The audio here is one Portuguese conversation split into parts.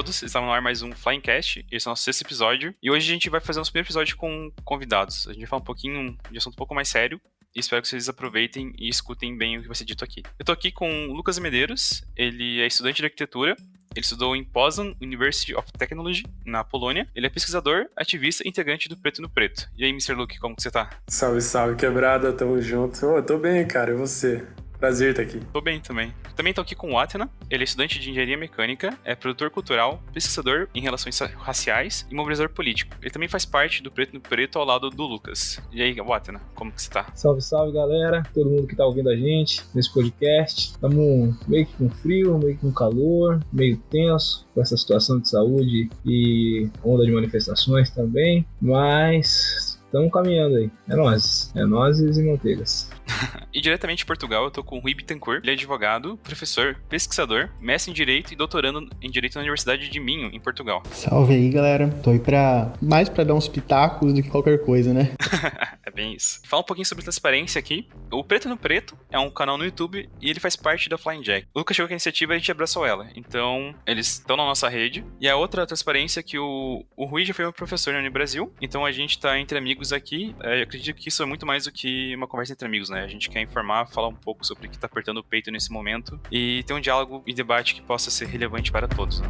todos, está no ar mais um Flyingcast, esse é o nosso 6º episódio, e hoje a gente vai fazer o nosso primeiro episódio com convidados. A gente vai falar um pouquinho de assunto um pouco mais sério, e espero que vocês aproveitem e escutem bem o que vai ser dito aqui. Eu tô aqui com o Lucas Medeiros, ele é estudante de arquitetura, ele estudou em Poznań University of Technology, na Polônia. Ele é pesquisador, ativista e integrante do Preto no Preto. E aí, Mr. Luke, como que você tá? Salve, salve, quebrada, tamo junto. Tô bem, cara, e você? Prazer estar aqui. Tô bem também. Também tô aqui com o Atena. Ele é estudante de engenharia mecânica, é produtor cultural, pesquisador em relações raciais e mobilizador político. Ele também faz parte do Preto no Preto ao lado do Lucas. E aí, Atena, como que você tá? Salve, salve, galera. Todo mundo que tá ouvindo a gente nesse podcast. Tamo meio que com frio, meio que com calor, meio tenso com essa situação de saúde e onda de manifestações também. Mas estamos caminhando aí. É nozes e manteigas. E diretamente de Portugal, eu tô com o Rui Bittencourt. Ele é advogado, professor, pesquisador, mestre em Direito e doutorando em Direito na Universidade de Minho, em Portugal. Salve aí, galera. Tô aí mais pra dar uns pitacos do que qualquer coisa, né? É bem isso. Fala um pouquinho sobre transparência aqui. O Preto no Preto é um canal no YouTube e ele faz parte da Flying Jack. O Lucas chegou com a iniciativa e a gente abraçou ela. Então, eles estão na nossa rede. E a outra transparência é que o Rui já foi meu professor no Brasil. Então, a gente tá entre amigos aqui. Eu acredito que isso é muito mais do que uma conversa entre amigos, né? A gente quer informar, falar um pouco sobre o que tá apertando o peito nesse momento e ter um diálogo e debate que possa ser relevante para todos, né?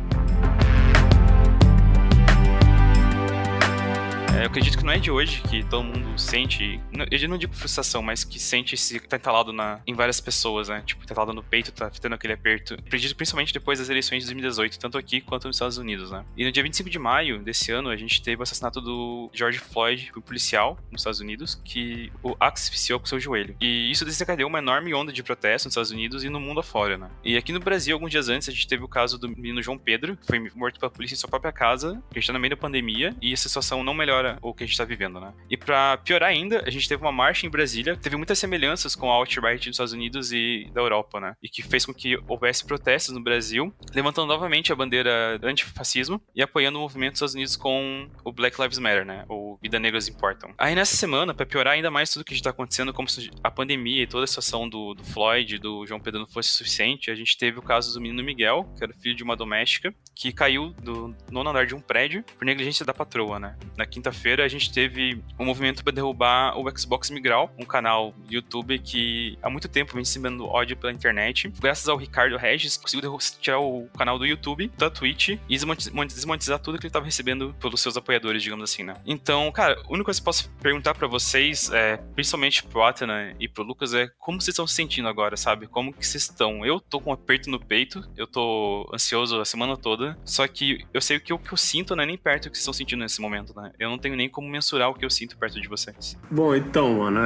Eu acredito que não é de hoje que todo mundo sente, eu não digo frustração, mas que sente esse tá entalado em várias pessoas, né? Tipo, tá entalado no peito, tá tendo aquele aperto. Eu acredito principalmente depois das eleições de 2018, tanto aqui quanto nos Estados Unidos, né? E no dia 25 de maio desse ano, a gente teve o assassinato do George Floyd, um policial nos Estados Unidos, que o asfixiou com seu joelho. E isso desencadeou uma enorme onda de protesto nos Estados Unidos e no mundo afora, né? E aqui no Brasil, alguns dias antes, a gente teve o caso do menino João Pedro, que foi morto pela polícia em sua própria casa, que está no meio da pandemia, e essa situação não melhora o que a gente tá vivendo, né? E pra piorar ainda, a gente teve uma marcha em Brasília, teve muitas semelhanças com a alt-right dos Estados Unidos e da Europa, né? E que fez com que houvesse protestos no Brasil, levantando novamente a bandeira antifascismo e apoiando o movimento dos Estados Unidos com o Black Lives Matter, né? Ou Vidas Negras Importam. Aí nessa semana, pra piorar ainda mais tudo que está acontecendo, como se a pandemia e toda a situação do Floyd, do João Pedro não fosse suficiente, a gente teve o caso do menino Miguel, que era filho de uma doméstica, que caiu do 9º andar de um prédio por negligência da patroa, né? Na quinta-feira, a gente teve um movimento para derrubar o Xbox Migral, um canal do YouTube que há muito tempo vem disseminando ódio pela internet. Graças ao Ricardo Regis, conseguiu tirar o canal do YouTube, da Twitch, e desmonetizar tudo que ele estava recebendo pelos seus apoiadores, digamos assim, né? Então, cara, a única coisa que eu posso perguntar para vocês, principalmente pro Atena e pro Lucas, é como vocês estão se sentindo agora, sabe? Como que vocês estão? Eu tô com um aperto no peito, eu tô ansioso a semana toda, só que eu sei que o que eu sinto não é nem perto do que vocês estão sentindo nesse momento, né? Eu não tenho nem como mensurar o que eu sinto perto de vocês. Bom, então, mano,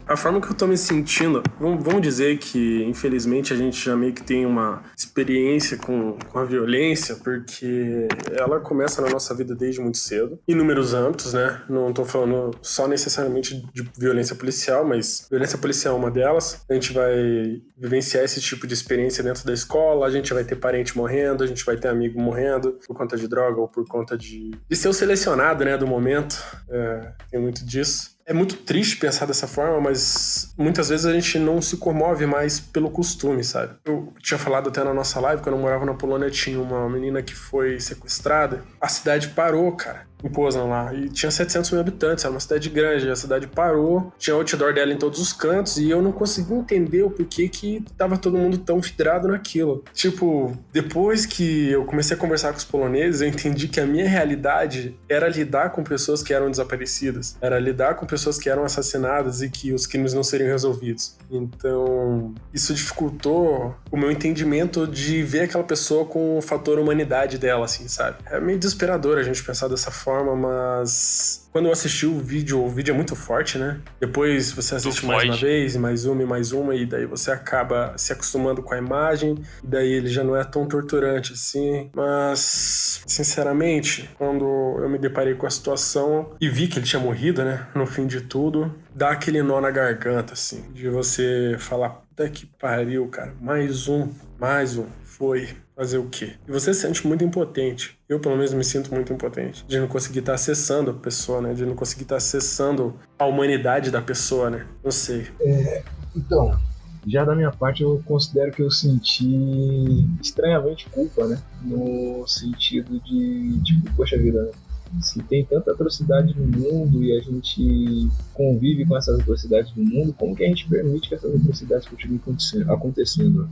a forma que eu tô me sentindo, vamos dizer que, infelizmente, a gente já meio que tem uma experiência com a violência, porque ela começa na nossa vida desde muito cedo, em inúmeros âmbitos, né? Não tô falando só necessariamente de violência policial, mas violência policial é uma delas. A gente vai vivenciar esse tipo de experiência dentro da escola, a gente vai ter parente morrendo, a gente vai ter amigo morrendo por conta de droga ou por conta de ser o selecionado, né, do momento. Tem muito disso. É muito triste pensar dessa forma, mas muitas vezes a gente não se comove mais pelo costume, sabe? Eu tinha falado até na nossa live, quando eu morava na Polônia, tinha uma menina que foi sequestrada. A cidade parou, cara, em Poznań lá, e tinha 700 mil habitantes, era uma cidade grande, a cidade parou, tinha outdoor dela em todos os cantos, e eu não conseguia entender o porquê que tava todo mundo tão vidrado naquilo. Tipo, depois que eu comecei a conversar com os poloneses, eu entendi que a minha realidade era lidar com pessoas que eram desaparecidas, era lidar com pessoas que eram assassinadas e que os crimes não seriam resolvidos. Então, isso dificultou o meu entendimento de ver aquela pessoa com o fator humanidade dela, assim, sabe? É meio desesperador a gente pensar dessa forma, mas quando eu assisti o vídeo é muito forte, né? Depois você assiste mais uma vez, mais uma, e daí você acaba se acostumando com a imagem, e daí ele já não é tão torturante assim. Mas, sinceramente, quando eu me deparei com a situação e vi que ele tinha morrido, né? No fim de tudo, dá aquele nó na garganta, assim, de você falar, puta que pariu, cara, mais um, foi fazer o quê? E você se sente muito impotente. Eu, pelo menos, me sinto muito impotente. De não conseguir estar acessando a pessoa, né? De não conseguir estar acessando a humanidade da pessoa, né? Não sei. Então, Já da minha parte, eu considero que eu senti estranhamente culpa, né? No sentido de, tipo, poxa vida, né? Se tem tanta atrocidade no mundo e a gente convive com essas atrocidades no mundo, como que a gente permite que essas atrocidades continuem acontecendo?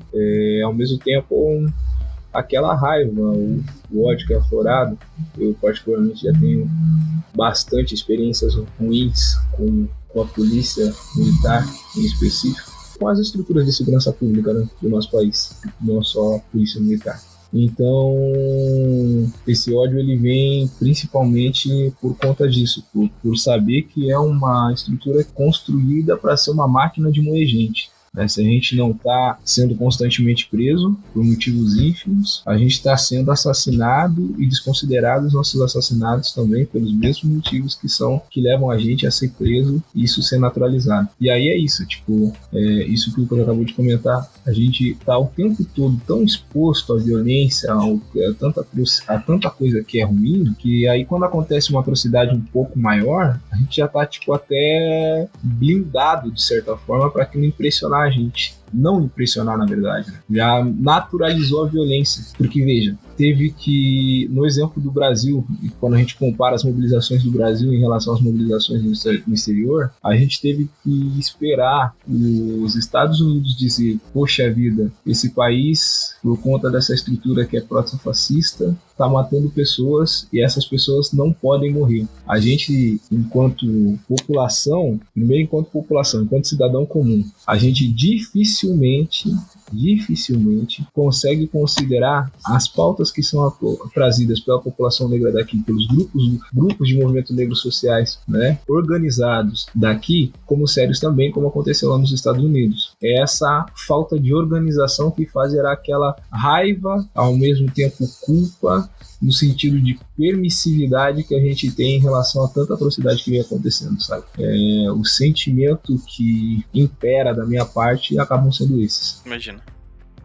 Ao mesmo tempo, aquela raiva, o ódio que é aflorado, eu particularmente já tenho bastante experiências ruins com a polícia militar em específico, com as estruturas de segurança pública, né, do nosso país, não só a polícia militar. Então, esse ódio ele vem principalmente por conta disso, por saber que é uma estrutura construída para ser uma máquina de moer gente. Se a gente não está sendo constantemente preso por motivos ínfimos, a gente está sendo assassinado e desconsiderado os nossos assassinatos também pelos mesmos motivos que levam a gente a ser preso e isso ser naturalizado. E aí é isso, isso que o Pedro acabou de comentar, a gente está o tempo todo tão exposto à violência, a tanta coisa que é ruim, que aí quando acontece uma atrocidade um pouco maior, a gente já está até blindado de certa forma para que não impressionar a gente. Não impressionar, na verdade, né? Já naturalizou a violência. Porque, veja, teve que, no exemplo do Brasil, quando a gente compara as mobilizações do Brasil em relação às mobilizações no exterior, a gente teve que esperar os Estados Unidos dizer, poxa vida, esse país, por conta dessa estrutura que é proto-fascista, está matando pessoas e essas pessoas não podem morrer. A gente, enquanto população, enquanto cidadão comum, a gente dificilmente consegue considerar as pautas que são trazidas pela população negra daqui, pelos grupos de movimento negro sociais, né, organizados daqui, como sérios também, como aconteceu lá nos Estados Unidos. É essa falta de organização que faz gerar aquela raiva, ao mesmo tempo culpa, no sentido de permissividade que a gente tem em relação a tanta atrocidade que vem acontecendo, sabe? O sentimento que impera da minha parte acabam sendo esses. Imagina.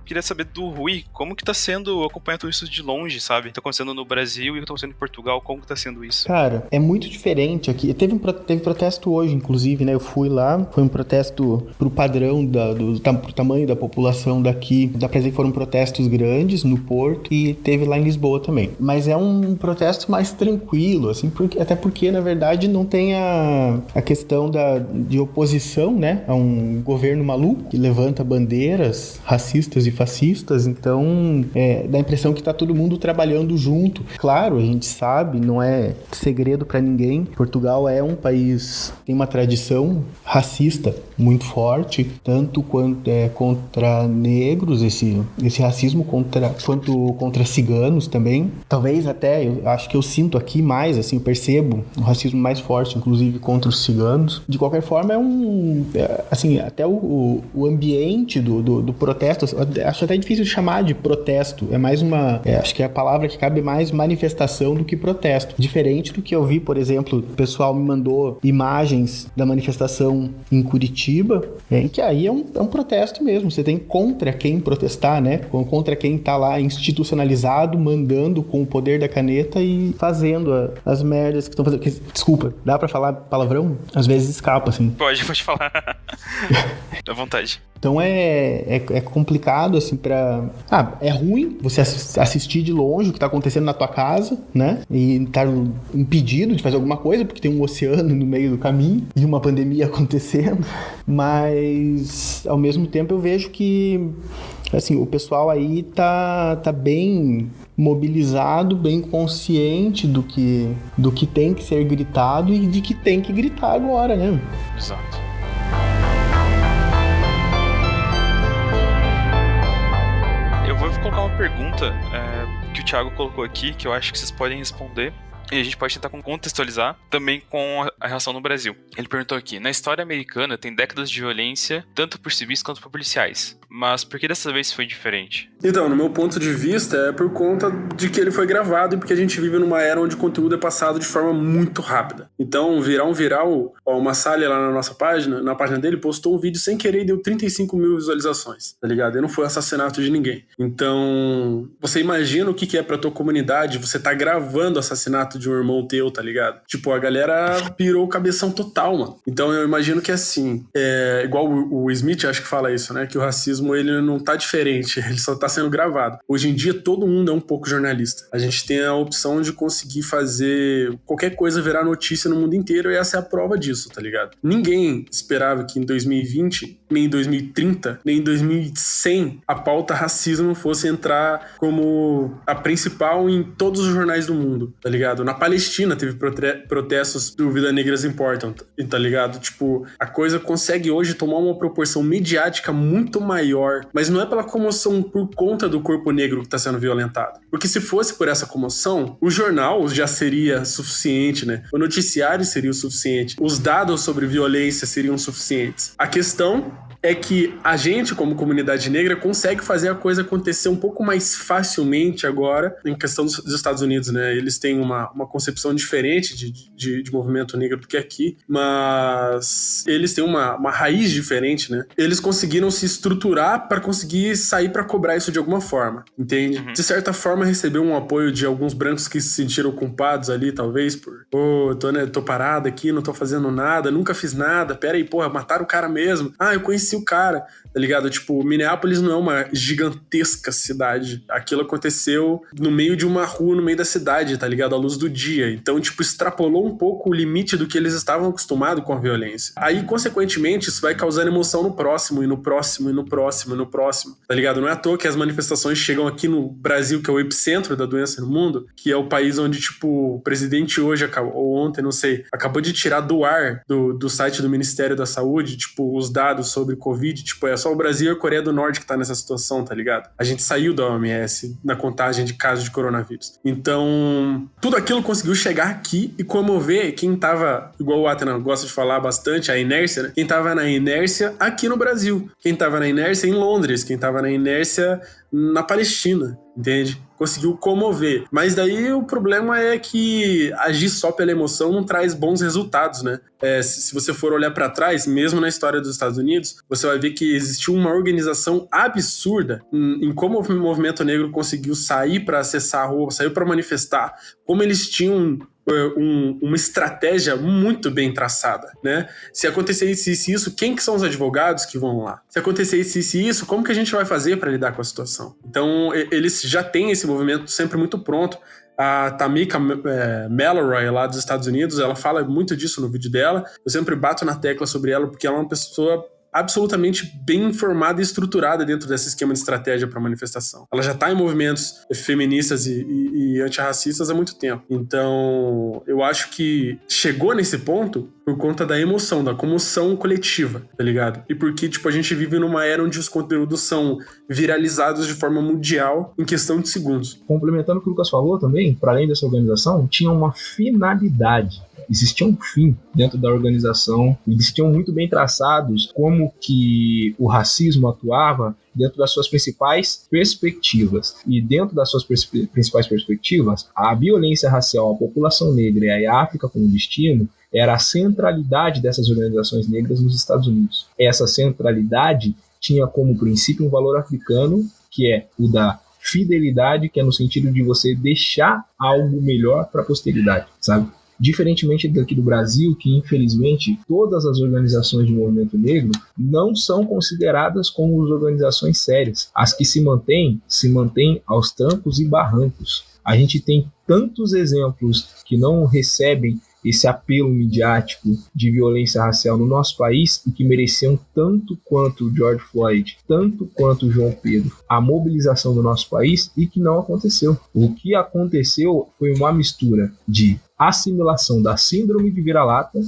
Queria saber do Rui, como que tá sendo acompanhar tudo isso de longe, sabe? Tá acontecendo no Brasil e tá acontecendo em Portugal, como que tá sendo isso? Cara, é muito diferente aqui. Teve protesto hoje, inclusive, né? Eu fui lá, foi um protesto pro padrão pro tamanho da população daqui. Dá pra dizer que foram protestos grandes no Porto e teve lá em Lisboa também. Mas é um protesto mais tranquilo, assim, até porque, na verdade, não tem a questão de oposição, né? A um governo maluco que levanta bandeiras racistas e fascistas, então dá a impressão que tá todo mundo trabalhando junto. Claro, a gente sabe, não é segredo para ninguém, Portugal é um país, tem uma tradição racista muito forte, tanto contra negros, esse racismo quanto contra ciganos também. Talvez até, eu acho que eu sinto aqui mais, assim, eu percebo um racismo mais forte, inclusive contra os ciganos. De qualquer forma, assim, até o ambiente do protesto, acho até difícil de chamar de protesto, é mais acho que a palavra que cabe é mais manifestação do que protesto. Diferente do que eu vi, por exemplo, o pessoal me mandou imagens da manifestação em Curitiba, que aí é um protesto mesmo, você tem contra quem protestar, né? Contra quem tá lá institucionalizado, mandando com o poder da caneta e fazendo as merdas que estão fazendo. Desculpa, dá pra falar palavrão? Às vezes escapa, assim. Pode falar. Dá vontade. Então é complicado, assim, é ruim você assistir de longe o que tá acontecendo na tua casa, né? E estar impedido de fazer alguma coisa, porque tem um oceano no meio do caminho e uma pandemia acontecendo. Mas, ao mesmo tempo, eu vejo que, assim, o pessoal aí tá bem mobilizado, bem consciente do que tem que ser gritado e de que tem que gritar agora, né? Exato. Eu vou colocar uma pergunta que o Thiago colocou aqui, que eu acho que vocês podem responder. E a gente pode tentar contextualizar também com a relação no Brasil. Ele perguntou aqui: na história americana tem décadas de violência, tanto por civis quanto por policiais. Mas por que dessa vez foi diferente? Então, no meu ponto de vista, é por conta de que ele foi gravado e porque a gente vive numa era onde o conteúdo é passado de forma muito rápida. Então, virar um viral, uma Salha lá na nossa página, na página dele, postou um vídeo sem querer e deu 35 mil visualizações, tá ligado? E não foi assassinato de ninguém. Então, você imagina o que é pra tua comunidade, você tá gravando assassinato de um irmão teu, tá ligado? Tipo, a galera pirou o cabeção total, mano. Então eu imagino que assim, igual o Smith, acho que fala isso, né? Que o racismo, ele não tá diferente, ele só tá sendo gravado. Hoje em dia, todo mundo é um pouco jornalista. A gente tem a opção de conseguir fazer qualquer coisa virar notícia no mundo inteiro e essa é a prova disso, tá ligado? Ninguém esperava que em 2020, nem em 2030, nem em 2100, a pauta racismo fosse entrar como a principal em todos os jornais do mundo, tá ligado? Na Palestina teve protestos do Vidas Negras Importam, tá ligado? Tipo, a coisa consegue hoje tomar uma proporção midiática muito maior, mas não é pela comoção por conta do corpo negro que tá sendo violentado. Porque se fosse por essa comoção, o jornal já seria suficiente, né? O noticiário seria o suficiente. Os dados sobre violência seriam suficientes. A questão é que a gente, como comunidade negra, consegue fazer a coisa acontecer um pouco mais facilmente agora, em questão dos Estados Unidos, né? Eles têm uma concepção diferente de movimento negro do que aqui, mas eles têm uma raiz diferente, né? Eles conseguiram se estruturar para conseguir sair para cobrar isso de alguma forma, entende? De certa forma, recebeu um apoio de alguns brancos que se sentiram culpados ali, talvez, por tô parado aqui, não tô fazendo nada, nunca fiz nada, pera aí, porra, mataram o cara mesmo. Eu conheci o cara, tá ligado? Tipo, Minneapolis não é uma gigantesca cidade. Aquilo aconteceu no meio de uma rua, no meio da cidade, tá ligado? À luz do dia. Então, tipo, extrapolou um pouco o limite do que eles estavam acostumados com a violência. Aí, consequentemente, isso vai causando emoção no próximo, e no próximo, e no próximo, e no próximo, tá ligado? Não é à toa que as manifestações chegam aqui no Brasil, que é o epicentro da doença no mundo, que é o país onde, tipo, o presidente hoje, ou ontem, não sei, acabou de tirar do ar do site do Ministério da Saúde, tipo, os dados sobre Covid, tipo, é só o Brasil e a Coreia do Norte que tá nessa situação, tá ligado? A gente saiu da OMS na contagem de casos de coronavírus. Então, tudo aquilo conseguiu chegar aqui e comover quem tava, igual o Atena gosta de falar bastante, a inércia, né? Quem tava na inércia aqui no Brasil, quem tava na inércia em Londres, quem tava na inércia na Palestina, entende? Conseguiu comover. Mas daí o problema é que agir só pela emoção não traz bons resultados, né? Se você for olhar para trás, mesmo na história dos Estados Unidos, você vai ver que existiu uma organização absurda em como o movimento negro conseguiu sair para acessar a rua, saiu para manifestar, como eles tinham uma estratégia muito bem traçada, né? Se acontecesse isso, quem que são os advogados que vão lá? Se acontecesse isso, como que a gente vai fazer para lidar com a situação? Então, eles já têm esse movimento sempre muito pronto. A Tamika Mallory, lá dos Estados Unidos, ela fala muito disso no vídeo dela. Eu sempre bato na tecla sobre ela porque ela é uma pessoa absolutamente bem informada e estruturada dentro desse esquema de estratégia para manifestação. Ela já está em movimentos feministas e antirracistas há muito tempo. Então, eu acho que chegou nesse ponto por conta da emoção, da comoção coletiva, tá ligado? E porque, tipo, a gente vive numa era onde os conteúdos são viralizados de forma mundial em questão de segundos. Complementando o que o Lucas falou também, para além dessa organização, tinha uma finalidade. Existia um fim dentro da organização, eles tinham muito bem traçados como que o racismo atuava dentro das suas principais perspectivas. E dentro das suas principais perspectivas, a violência racial à população negra e à África como destino era a centralidade dessas organizações negras nos Estados Unidos. Essa centralidade tinha como princípio um valor africano, que é o da fidelidade, que é no sentido de você deixar algo melhor para a posteridade, sabe? Diferentemente daqui do Brasil, que infelizmente todas as organizações de movimento negro não são consideradas como organizações sérias. As que se mantêm aos trancos e barrancos. A gente tem tantos exemplos que não recebem esse apelo midiático de violência racial no nosso país e que mereciam tanto quanto o George Floyd, tanto quanto o João Pedro, a mobilização do nosso país, e que não aconteceu. O que aconteceu foi uma mistura de assimilação da síndrome de vira-lata,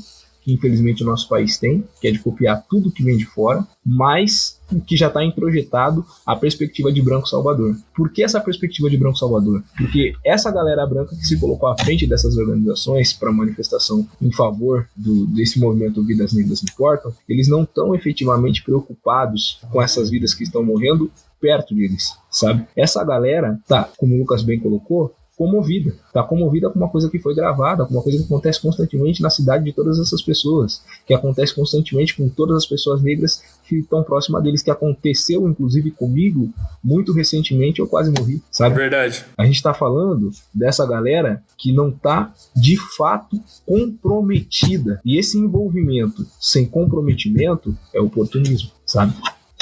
que infelizmente o nosso país tem, que é de copiar tudo que vem de fora, mas que já está introjetado a perspectiva de branco salvador. Por que essa perspectiva de branco salvador? Porque essa galera branca que se colocou à frente dessas organizações para manifestação em favor desse movimento Vidas Negras Importam, eles não estão efetivamente preocupados com essas vidas que estão morrendo perto deles, sabe? Essa galera tá, como o Lucas bem colocou, comovida. Está comovida com uma coisa que foi gravada, com uma coisa que acontece constantemente na cidade de todas essas pessoas, que acontece constantemente com todas as pessoas negras que estão próximas deles, que aconteceu inclusive comigo muito recentemente, eu quase morri, sabe? Verdade. A gente está falando dessa galera que não está de fato comprometida, e esse envolvimento sem comprometimento é oportunismo, sabe?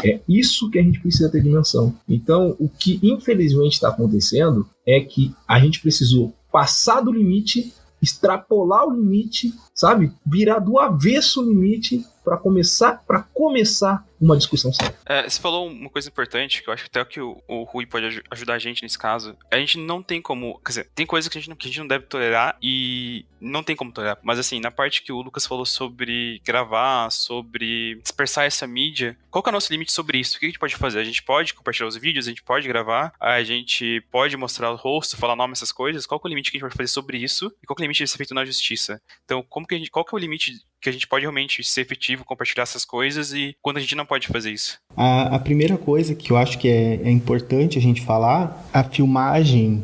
É isso que a gente precisa ter dimensão. Então, o que infelizmente está acontecendo é que a gente precisou passar do limite, extrapolar o limite, sabe? Virar do avesso o limite para começar uma discussão séria. Você falou uma coisa importante, que eu acho até que o Rui pode ajudar a gente nesse caso. A gente não tem como... Quer dizer, tem coisas que a gente não deve tolerar e não tem como tolerar. Mas assim, na parte que o Lucas falou sobre gravar, sobre dispersar essa mídia, qual que é o nosso limite sobre isso? O que a gente pode fazer? A gente pode compartilhar os vídeos, a gente pode gravar, a gente pode mostrar o rosto, falar nome, essas coisas. Qual que é o limite que a gente pode fazer sobre isso? E qual que é o limite de ser feito na justiça? Então, qual que é o limite que a gente pode realmente ser efetivo, compartilhar essas coisas, e quando a gente não pode fazer isso? A primeira coisa que eu acho que é importante a gente falar, a filmagem,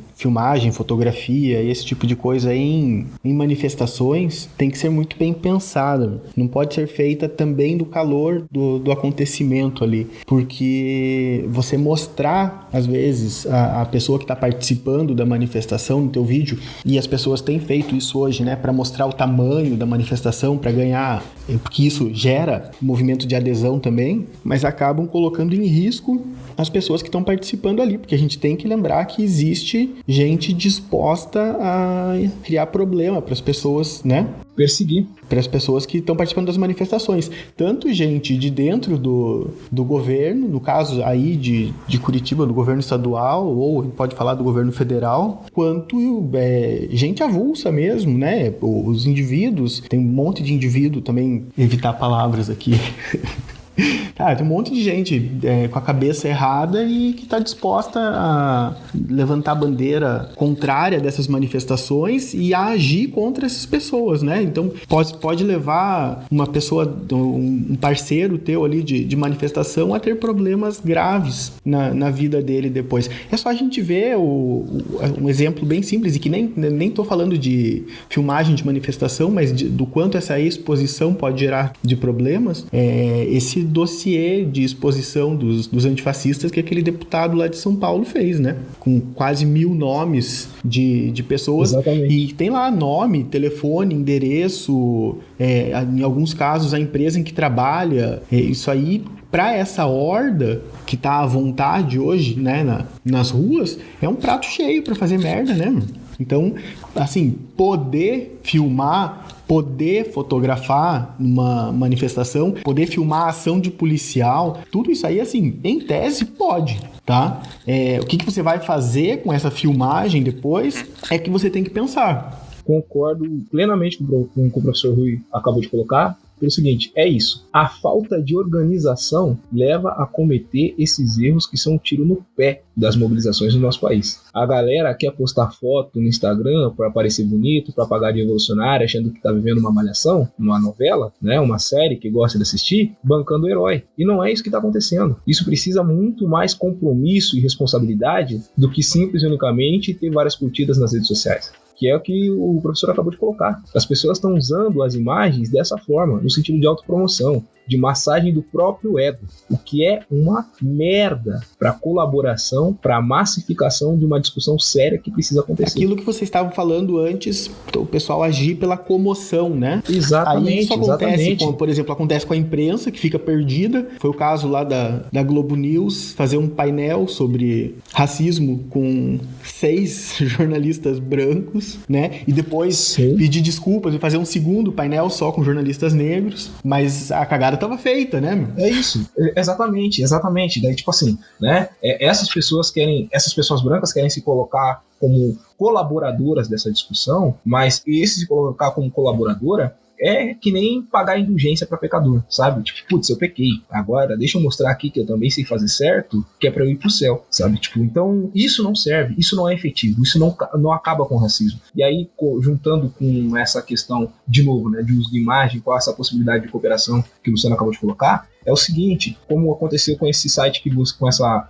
fotografia e esse tipo de coisa em manifestações tem que ser muito bem pensada. Não pode ser feita também do calor do acontecimento ali, porque você mostrar, às vezes, a pessoa que está participando da manifestação no teu vídeo, e as pessoas têm feito isso hoje, né, para mostrar o tamanho da manifestação, para ganhar, porque isso gera movimento de adesão também, mas acabam colocando em risco as pessoas que estão participando ali, porque a gente tem que lembrar que existe gente disposta a criar problema para as pessoas, né? Perseguir. Para as pessoas que estão participando das manifestações. Tanto gente de dentro do governo, no caso aí de Curitiba, do governo estadual, ou pode falar do governo federal, quanto gente avulsa mesmo, né? Os indivíduos, tem um monte de indivíduo também, evitar palavras aqui... tem um monte de gente com a cabeça errada e que está disposta a levantar a bandeira contrária dessas manifestações e a agir contra essas pessoas, né? Então, pode levar uma pessoa, um parceiro teu ali de manifestação a ter problemas graves na vida dele depois. É só a gente ver um exemplo bem simples, e que nem tô falando de filmagem de manifestação, mas do quanto essa exposição pode gerar de problemas. Esse dossiê de exposição dos antifascistas que aquele deputado lá de São Paulo fez, né? Com quase 1.000 nomes de pessoas. Exatamente. E tem lá nome, telefone, endereço, em alguns casos a empresa em que trabalha. Isso aí, para essa horda que tá à vontade hoje, né, nas ruas, é um prato cheio para fazer merda, né? Então, assim, poder filmar, poder fotografar numa manifestação, poder filmar a ação de policial, tudo isso aí, assim, em tese pode, tá? O que você vai fazer com essa filmagem depois é que você tem que pensar. Concordo plenamente com o que o professor Rui acabou de colocar. Pelo seguinte, é isso. A falta de organização leva a cometer esses erros que são um tiro no pé das mobilizações no nosso país. A galera quer postar foto no Instagram para parecer bonito, para pagar de revolucionário, achando que tá vivendo uma malhação, uma novela, né, uma série que gosta de assistir, bancando o herói. E não é isso que tá acontecendo. Isso precisa muito mais compromisso e responsabilidade do que simples e unicamente ter várias curtidas nas redes sociais. Que é o que o professor acabou de colocar. As pessoas estão usando as imagens dessa forma, no sentido de autopromoção, de massagem do próprio ego, o que é uma merda para colaboração, para massificação de uma discussão séria que precisa acontecer. Aquilo que vocês estavam falando antes, o pessoal agir pela comoção, né? Exatamente. Aí isso acontece, por exemplo, acontece com a imprensa, que fica perdida. Foi o caso lá da Globo News, fazer um painel sobre racismo com 6 jornalistas brancos, né? E depois pedir desculpas e fazer um segundo painel só com jornalistas negros, mas a cagada tava feita, né? É isso, exatamente. Daí, tipo assim, né? Essas pessoas brancas querem se colocar como colaboradoras dessa discussão, mas esse se colocar como colaboradora é que nem pagar indulgência pra pecador, sabe? Tipo, putz, eu pequei, agora deixa eu mostrar aqui que eu também sei fazer certo, que é pra eu ir pro céu, sabe? Tipo, então isso não serve, isso não é efetivo, isso não acaba com o racismo. E aí, juntando com essa questão, de novo, né, de uso de imagem, com essa possibilidade de cooperação que o Luciano acabou de colocar, é o seguinte, como aconteceu com esse site,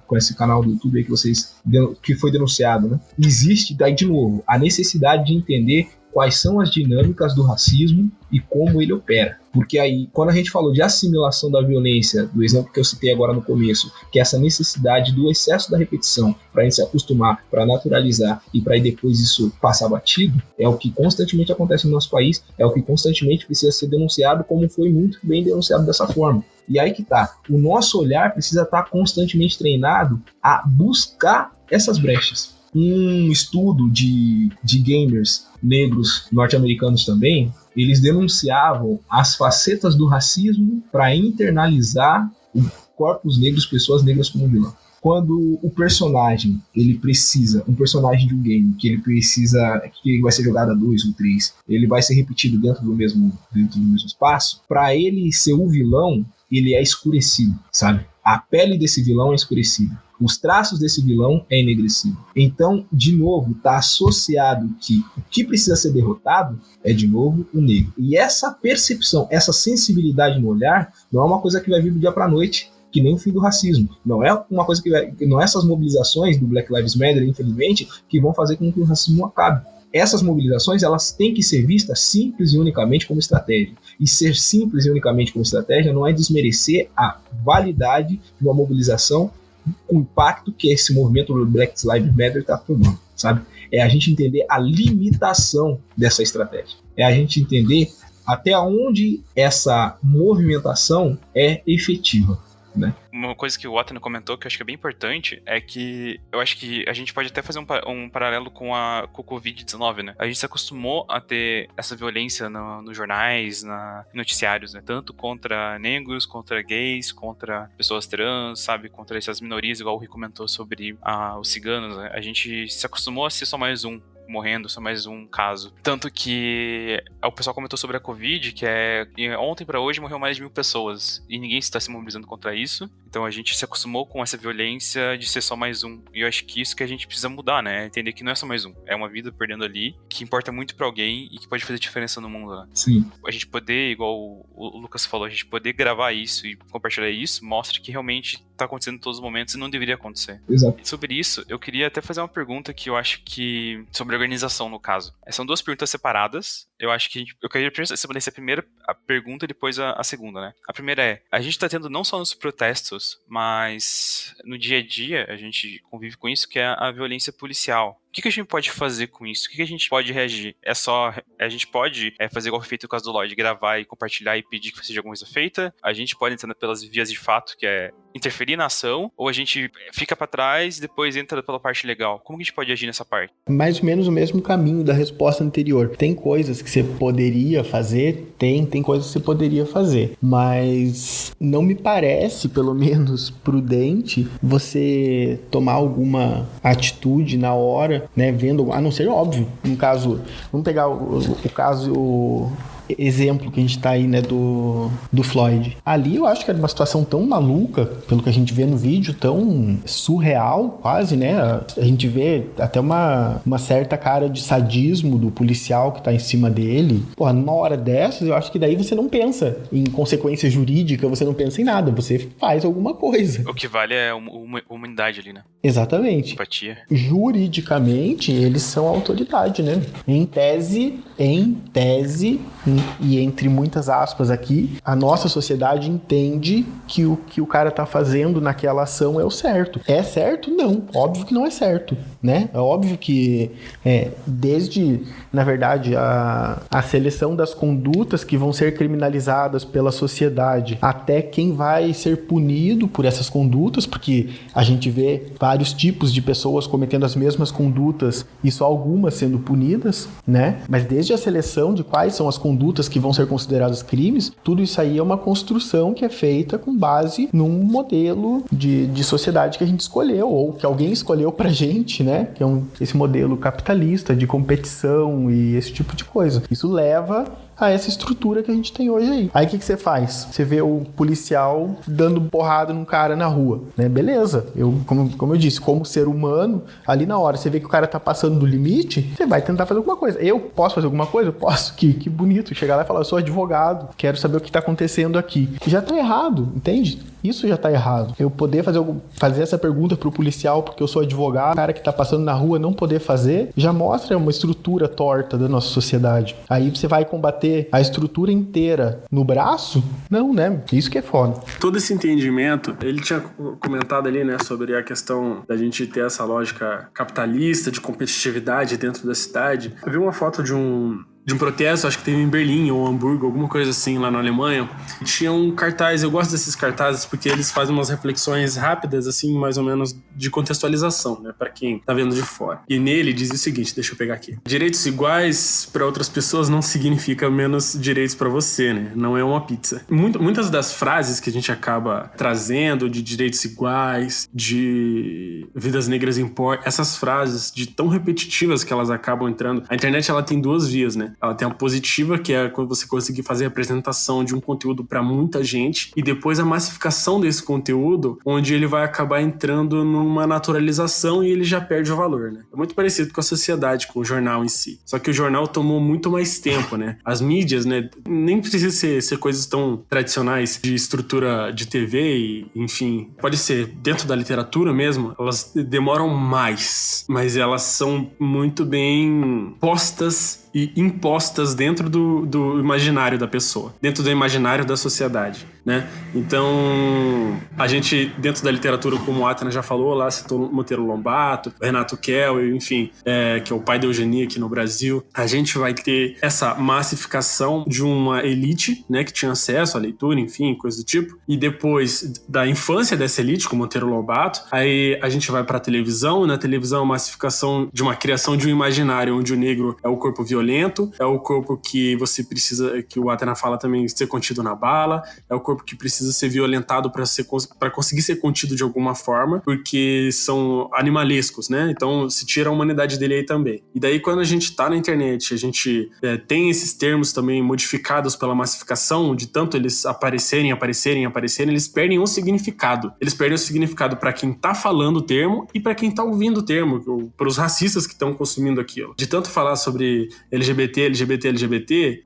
com esse canal do YouTube aí que foi denunciado, né? Existe, daí de novo, a necessidade de entender quais são as dinâmicas do racismo e como ele opera. Porque aí, quando a gente falou de assimilação da violência, do exemplo que eu citei agora no começo, que é essa necessidade do excesso da repetição para a gente se acostumar, para naturalizar e para aí depois isso passar batido, é o que constantemente acontece no nosso país, é o que constantemente precisa ser denunciado, como foi muito bem denunciado dessa forma. E aí que tá, o nosso olhar precisa estar constantemente treinado a buscar essas brechas. Um estudo de gamers negros norte-americanos também, eles denunciavam as facetas do racismo para internalizar corpos negros, pessoas negras como vilão. Quando o personagem, um personagem de um game, que ele precisa, que ele vai ser jogado a 2 ou 3, ele vai ser repetido dentro do mesmo espaço, para ele ser o vilão, ele é escurecido, sabe? A pele desse vilão é escurecida. Os traços desse vilão é enegrecido. Então, de novo, está associado que o que precisa ser derrotado é, de novo, o negro. E essa percepção, essa sensibilidade no olhar, não é uma coisa que vai vir do dia para a noite, que nem o fim do racismo. Não é uma coisa não é essas mobilizações do Black Lives Matter, infelizmente, que vão fazer com que o racismo acabe. Essas mobilizações, elas têm que ser vistas simples e unicamente como estratégia. E ser simples e unicamente como estratégia não é desmerecer a validade de uma mobilização com o impacto que esse movimento do Black Lives Matter está formando, sabe? É a gente entender a limitação dessa estratégia. É a gente entender até onde essa movimentação é efetiva, né? Uma coisa que o Watson comentou que eu acho que é bem importante é que eu acho que a gente pode até fazer um paralelo com o Covid-19, né? A gente se acostumou a ter essa violência nos jornais, noticiários, né? Tanto contra negros, contra gays, contra pessoas trans, sabe? Contra essas minorias, igual o Rui comentou sobre os ciganos, né? A gente se acostumou a ser só mais um morrendo, só mais um caso. Tanto que o pessoal comentou sobre a Covid, que ontem pra hoje morreu mais de 1.000 pessoas, e ninguém está se mobilizando contra isso. Então a gente se acostumou com essa violência de ser só mais um. E eu acho que isso que a gente precisa mudar, né? Entender que não é só mais um. É uma vida perdendo ali, que importa muito pra alguém e que pode fazer diferença no mundo, né? Sim. A gente poder, igual o Lucas falou, a gente poder gravar isso e compartilhar isso, mostra que realmente tá acontecendo em todos os momentos e não deveria acontecer. Exato. E sobre isso, eu queria até fazer uma pergunta que eu acho que... sobre organização, no caso. São duas perguntas separadas. Eu acho que eu queria estabelecer a primeira pergunta e depois a segunda, né? A primeira é, a gente tá tendo não só nos protestos, mas no dia a dia a gente convive com isso, que é a violência policial. O que a gente pode fazer com isso? O que a gente pode reagir? A gente pode fazer igual feito no caso do Lloyd, gravar e compartilhar e pedir que seja alguma coisa feita. A gente pode entrar pelas vias de fato, que é interferir na ação, ou a gente fica pra trás e depois entra pela parte legal. Como que a gente pode agir nessa parte? Mais ou menos o mesmo caminho da resposta anterior. Tem coisas que você poderia fazer? Tem coisas que você poderia fazer. Mas não me parece, pelo menos, prudente você tomar alguma atitude na hora, né, vendo, a não ser óbvio, no caso, vamos pegar o caso exemplo que a gente tá aí, né, do Floyd. Ali eu acho que era uma situação tão maluca, pelo que a gente vê no vídeo, tão surreal quase, né? A gente vê até uma certa cara de sadismo do policial que tá em cima dele. Porra, numa hora dessas, eu acho que daí você não pensa em consequência jurídica, você não pensa em nada, você faz alguma coisa. O que vale é uma humanidade ali, né? Exatamente. Empatia. Juridicamente, eles são autoridade, né? Em tese, e entre muitas aspas aqui, a nossa sociedade entende que o que o cara tá fazendo naquela ação é o certo. É certo? Não. Óbvio que não é certo, né? É óbvio que desde, na verdade, a seleção das condutas que vão ser criminalizadas pela sociedade até quem vai ser punido por essas condutas, porque a gente vê vários tipos de pessoas cometendo as mesmas condutas e só algumas sendo punidas, né? Mas desde a seleção de quais são as condutas condutas que vão ser consideradas crimes, tudo isso aí é uma construção que é feita com base num modelo de sociedade que a gente escolheu, ou que alguém escolheu pra gente, né? Que é esse modelo capitalista de competição e esse tipo de coisa. Isso leva a essa estrutura que a gente tem hoje aí. Aí o que você faz? Você vê o policial dando porrada num cara na rua, né? Beleza, como eu disse, como ser humano, ali na hora, você vê que o cara tá passando do limite, você vai tentar fazer alguma coisa. Eu posso fazer alguma coisa? Eu posso. Que bonito. Chegar lá e falar, eu sou advogado, quero saber o que tá acontecendo aqui. Já tá errado, entende? Isso já tá errado. Eu poder fazer essa pergunta pro policial porque eu sou advogado, o cara que tá passando na rua não poder fazer, já mostra uma estrutura torta da nossa sociedade. Aí você vai combater a estrutura inteira no braço? Não, né? Isso que é foda. Todo esse entendimento, ele tinha comentado ali, né, sobre a questão da gente ter essa lógica capitalista, de competitividade dentro da cidade. Eu vi uma foto de um protesto, acho que teve em Berlim ou Hamburgo, alguma coisa assim, lá na Alemanha. Tinha um cartaz, eu gosto desses cartazes porque eles fazem umas reflexões rápidas, assim, mais ou menos de contextualização, né, pra quem tá vendo de fora. E nele diz o seguinte, deixa eu pegar aqui. Direitos iguais para outras pessoas não significa menos direitos para você, né, não é uma pizza. Muitas das frases que a gente acaba trazendo de direitos iguais, de vidas negras importam, essas frases de tão repetitivas que elas acabam entrando. A internet, ela tem duas vias, né? Ela tem a positiva, que é quando você conseguir fazer a apresentação de um conteúdo para muita gente, e depois a massificação desse conteúdo, onde ele vai acabar entrando numa naturalização e ele já perde o valor, né? É muito parecido com a sociedade, com o jornal em si. Só que o jornal tomou muito mais tempo, né? As mídias, né? Nem precisa ser coisas tão tradicionais de estrutura de TV e, enfim, pode ser dentro da literatura mesmo, elas demoram mais, mas elas são muito bem postas e impostas dentro do imaginário da pessoa, dentro do imaginário da sociedade, né? Então, a gente, dentro da literatura, como o Atena já falou, lá citou Monteiro Lobato, Renato Kell, enfim, que é o pai da eugenia aqui no Brasil, a gente vai ter essa massificação de uma elite, né, que tinha acesso à leitura, enfim, coisa do tipo, e depois da infância dessa elite, com Monteiro Lobato, aí a gente vai pra televisão, e na televisão a massificação de uma criação de um imaginário onde o negro é o corpo violento, é o corpo que você precisa, que o Atena fala também, ser contido na bala, é o corpo que precisa ser violentado para conseguir ser contido de alguma forma, porque são animalescos, né? Então se tira a humanidade dele aí também. E daí quando a gente tá na internet, a gente tem esses termos também modificados pela massificação, de tanto eles aparecerem, eles perdem o significado. Eles perdem o significado para quem tá falando o termo e para quem tá ouvindo o termo, para os racistas que estão consumindo aquilo. De tanto falar sobre LGBT,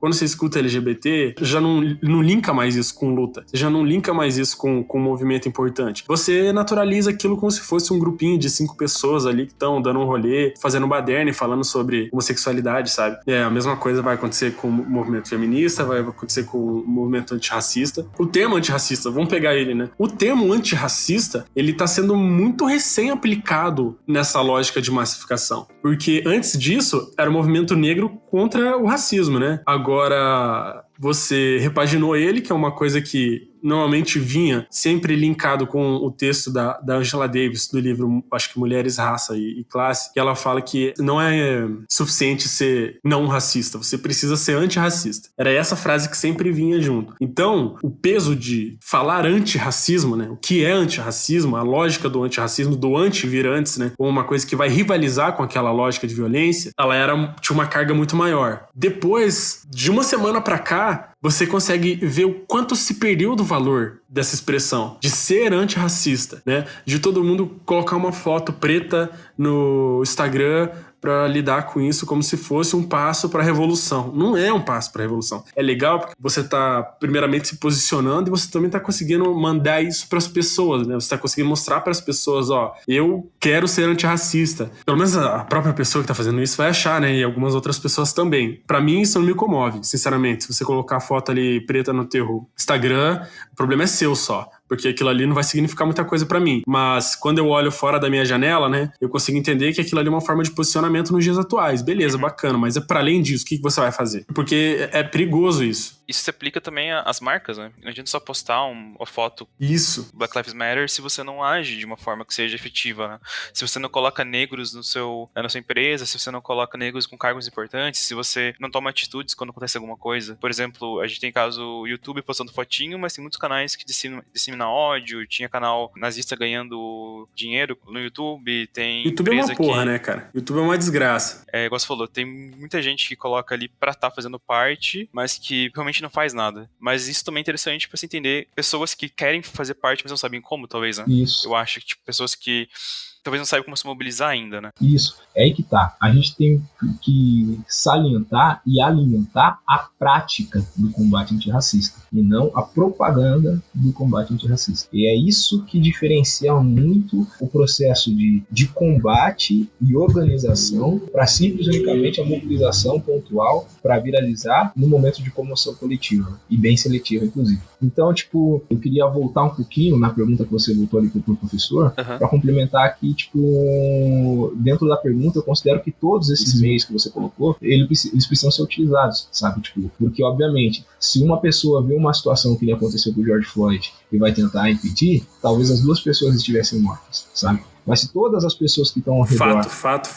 quando você escuta LGBT, já não linka mais isso com luta, você já não linka mais isso com um movimento importante. Você naturaliza aquilo como se fosse um grupinho de 5 pessoas ali que estão dando um rolê, fazendo baderna e falando sobre homossexualidade, sabe? A mesma coisa vai acontecer com o movimento feminista, vai acontecer com o movimento antirracista. O termo antirracista, vamos pegar ele, né? O termo antirracista, ele tá sendo muito recém-aplicado nessa lógica de massificação. Porque antes disso, era o movimento negro contra o racismo, né? Agora, você repaginou ele, que é uma coisa que normalmente vinha sempre linkado com o texto da Angela Davis, do livro, acho que Mulheres, Raça e Classe, que ela fala que não é suficiente ser não racista, você precisa ser antirracista. Era essa frase que sempre vinha junto. Então, o peso de falar antirracismo, né? O que é antirracismo, a lógica do antirracismo, do anti vir antes, né? Como uma coisa que vai rivalizar com aquela lógica de violência, ela tinha uma carga muito maior. Depois, de uma semana pra cá, você consegue ver o quanto se perdeu do valor dessa expressão, de ser antirracista, né? De todo mundo colocar uma foto preta no Instagram para lidar com isso como se fosse um passo para a revolução. Não é um passo para a revolução. É legal porque você está primeiramente se posicionando e você também está conseguindo mandar isso para as pessoas, né? Você está conseguindo mostrar para as pessoas, ó, eu quero ser antirracista. Pelo menos a própria pessoa que está fazendo isso vai achar, né? E algumas outras pessoas também. Para mim isso não me comove, sinceramente. Se você colocar a foto ali preta no teu Instagram, o problema é seu só. Porque aquilo ali não vai significar muita coisa pra mim. Mas quando eu olho fora da minha janela, né, eu consigo entender que aquilo ali é uma forma de posicionamento nos dias atuais. Beleza, bacana, mas é para além disso, o que você vai fazer? Porque é perigoso isso. Isso se aplica também às marcas, né? Não adianta só postar uma foto Isso. Black Lives Matter se você não age de uma forma que seja efetiva, né? Se você não coloca negros na sua empresa, se você não coloca negros com cargos importantes, se você não toma atitudes quando acontece alguma coisa. Por exemplo, a gente tem caso YouTube postando fotinho, mas tem muitos canais que disseminam ódio, tinha canal nazista ganhando dinheiro no YouTube, tem YouTube é empresa uma porra, que... né, cara? YouTube é uma desgraça. Igual você falou, tem muita gente que coloca ali pra estar fazendo parte, mas que realmente não faz nada. Mas isso também é interessante pra se entender pessoas que querem fazer parte, mas não sabem como, talvez, né? Isso. Eu acho que, tipo, pessoas que talvez não saibam como se mobilizar ainda, né? Isso, é aí que tá. A gente tem que salientar e alimentar a prática do combate antirracista e não a propaganda do combate antirracista. E é isso que diferencia muito o processo de combate e organização para simples e unicamente a mobilização pontual para viralizar no momento de comoção coletiva e bem seletiva, inclusive. Então, tipo, eu queria voltar um pouquinho na pergunta que você voltou ali pro professor, para complementar aqui, tipo, dentro da pergunta, eu considero que todos esses meios que você colocou, eles precisam ser utilizados, sabe? Tipo, porque, obviamente, se uma pessoa vê uma situação que nem aconteceu com o George Floyd e vai tentar impedir, talvez as duas pessoas estivessem mortas, sabe? Mas se todas as pessoas que estão ao redor... Fato.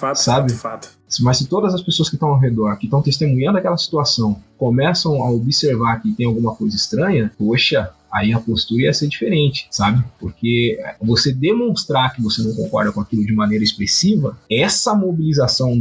Mas se todas as pessoas que estão ao redor, que estão testemunhando aquela situação, começam a observar que tem alguma coisa estranha, poxa, aí a postura ia ser diferente, sabe? Porque você demonstrar que você não concorda com aquilo de maneira expressiva, essa mobilização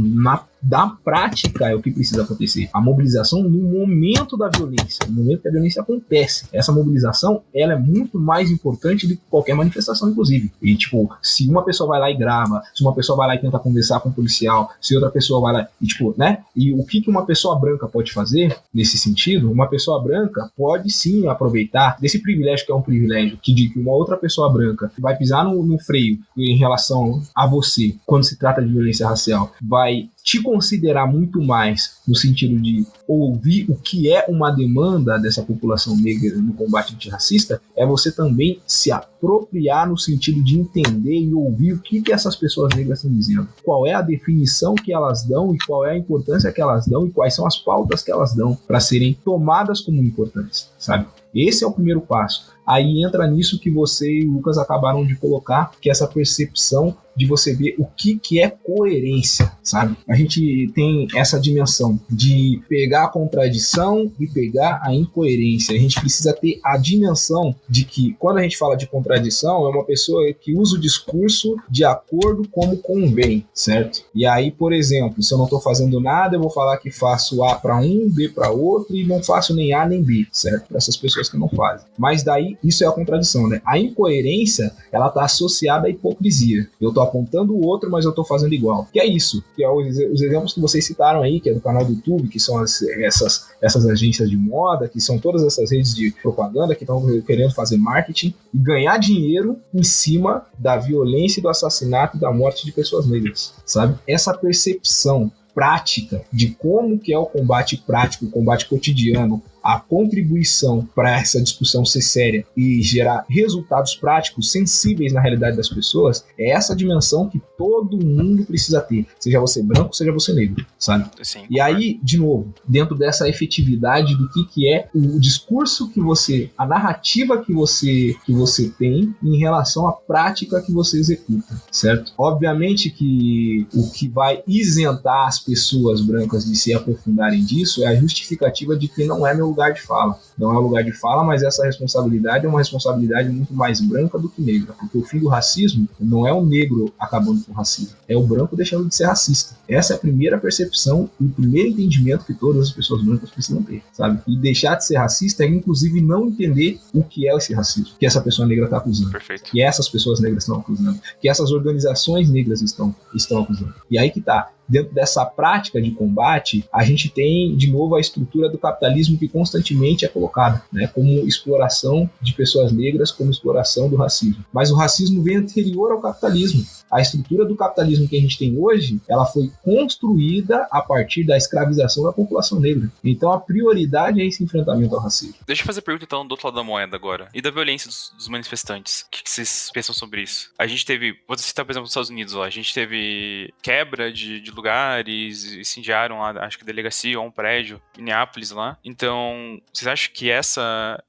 da prática é o que precisa acontecer. A mobilização no momento da violência, no momento que a violência acontece. Essa mobilização, ela é muito mais importante do que qualquer manifestação, inclusive. E, tipo, se uma pessoa vai lá e grava, se uma pessoa vai lá e tenta conversar com um policial, se outra pessoa vai lá e, tipo, né? E o que uma pessoa branca pode fazer nesse sentido? Uma pessoa branca pode sim aproveitar desse privilégio, que é um privilégio, que de que uma outra pessoa branca vai pisar no freio em relação a você, quando se trata de violência racial, vai te considerar muito mais no sentido de ouvir o que é uma demanda dessa população negra no combate antirracista, é você também se apropriar no sentido de entender e ouvir o que essas pessoas negras estão dizendo, qual é a definição que elas dão e qual é a importância que elas dão e quais são as pautas que elas dão para serem tomadas como importantes, sabe? Esse é o primeiro passo. Aí entra nisso que você e o Lucas acabaram de colocar, que é essa percepção de você ver o que é coerência, sabe? A gente tem essa dimensão de pegar a contradição e pegar a incoerência. A gente precisa ter a dimensão de que, quando a gente fala de contradição, é uma pessoa que usa o discurso de acordo como convém, certo? E aí, por exemplo, se eu não estou fazendo nada, eu vou falar que faço A para um, B para outro e não faço nem A nem B, certo? Para essas pessoas que não fazem. Mas daí, isso é a contradição, né? A incoerência, ela está associada à hipocrisia. Eu estou apontando o outro, mas eu estou fazendo igual. Que é isso, que é os exemplos que vocês citaram aí, que é do canal do YouTube, que são essas agências de moda, que são todas essas redes de propaganda que estão querendo fazer marketing e ganhar dinheiro em cima da violência, do assassinato e da morte de pessoas negras, sabe? Essa percepção prática de como que é o combate prático, o combate cotidiano, a contribuição para essa discussão ser séria e gerar resultados práticos sensíveis na realidade das pessoas, é essa dimensão que todo mundo precisa ter, seja você branco, seja você negro, sabe? Sim, e aí, de novo, dentro dessa efetividade do que é o discurso que você, a narrativa que você tem em relação à prática que você executa, certo? Obviamente que o que vai isentar as pessoas brancas de se aprofundarem disso é a justificativa de que não é meu lugar de fala. Não é o lugar de fala, mas essa responsabilidade é uma responsabilidade muito mais branca do que negra, porque o fim do racismo não é o negro acabando com o racismo, é o branco deixando de ser racista. Essa é a primeira percepção e o primeiro entendimento que todas as pessoas brancas precisam ter, sabe? E deixar de ser racista é, inclusive, não entender o que é esse racismo, que essa pessoa negra está acusando, Perfeito. que essas pessoas negras estão acusando, que essas organizações negras estão acusando. E aí que tá. Dentro dessa prática de combate, a gente tem, de novo, a estrutura do capitalismo que constantemente é colocada, né, como exploração de pessoas negras, como exploração do racismo. Mas o racismo vem anterior ao capitalismo. A estrutura do capitalismo que a gente tem hoje, ela foi construída a partir da escravização da população negra. Então a prioridade é esse enfrentamento ao racismo. Deixa eu fazer a pergunta então do outro lado da moeda agora. E da violência dos manifestantes? O que vocês pensam sobre isso? A gente teve, vou citar por exemplo nos Estados Unidos, ó, a gente teve quebra de lugares, incendiaram lá, acho que a delegacia ou um prédio, Minneapolis lá. Então, vocês acham que essa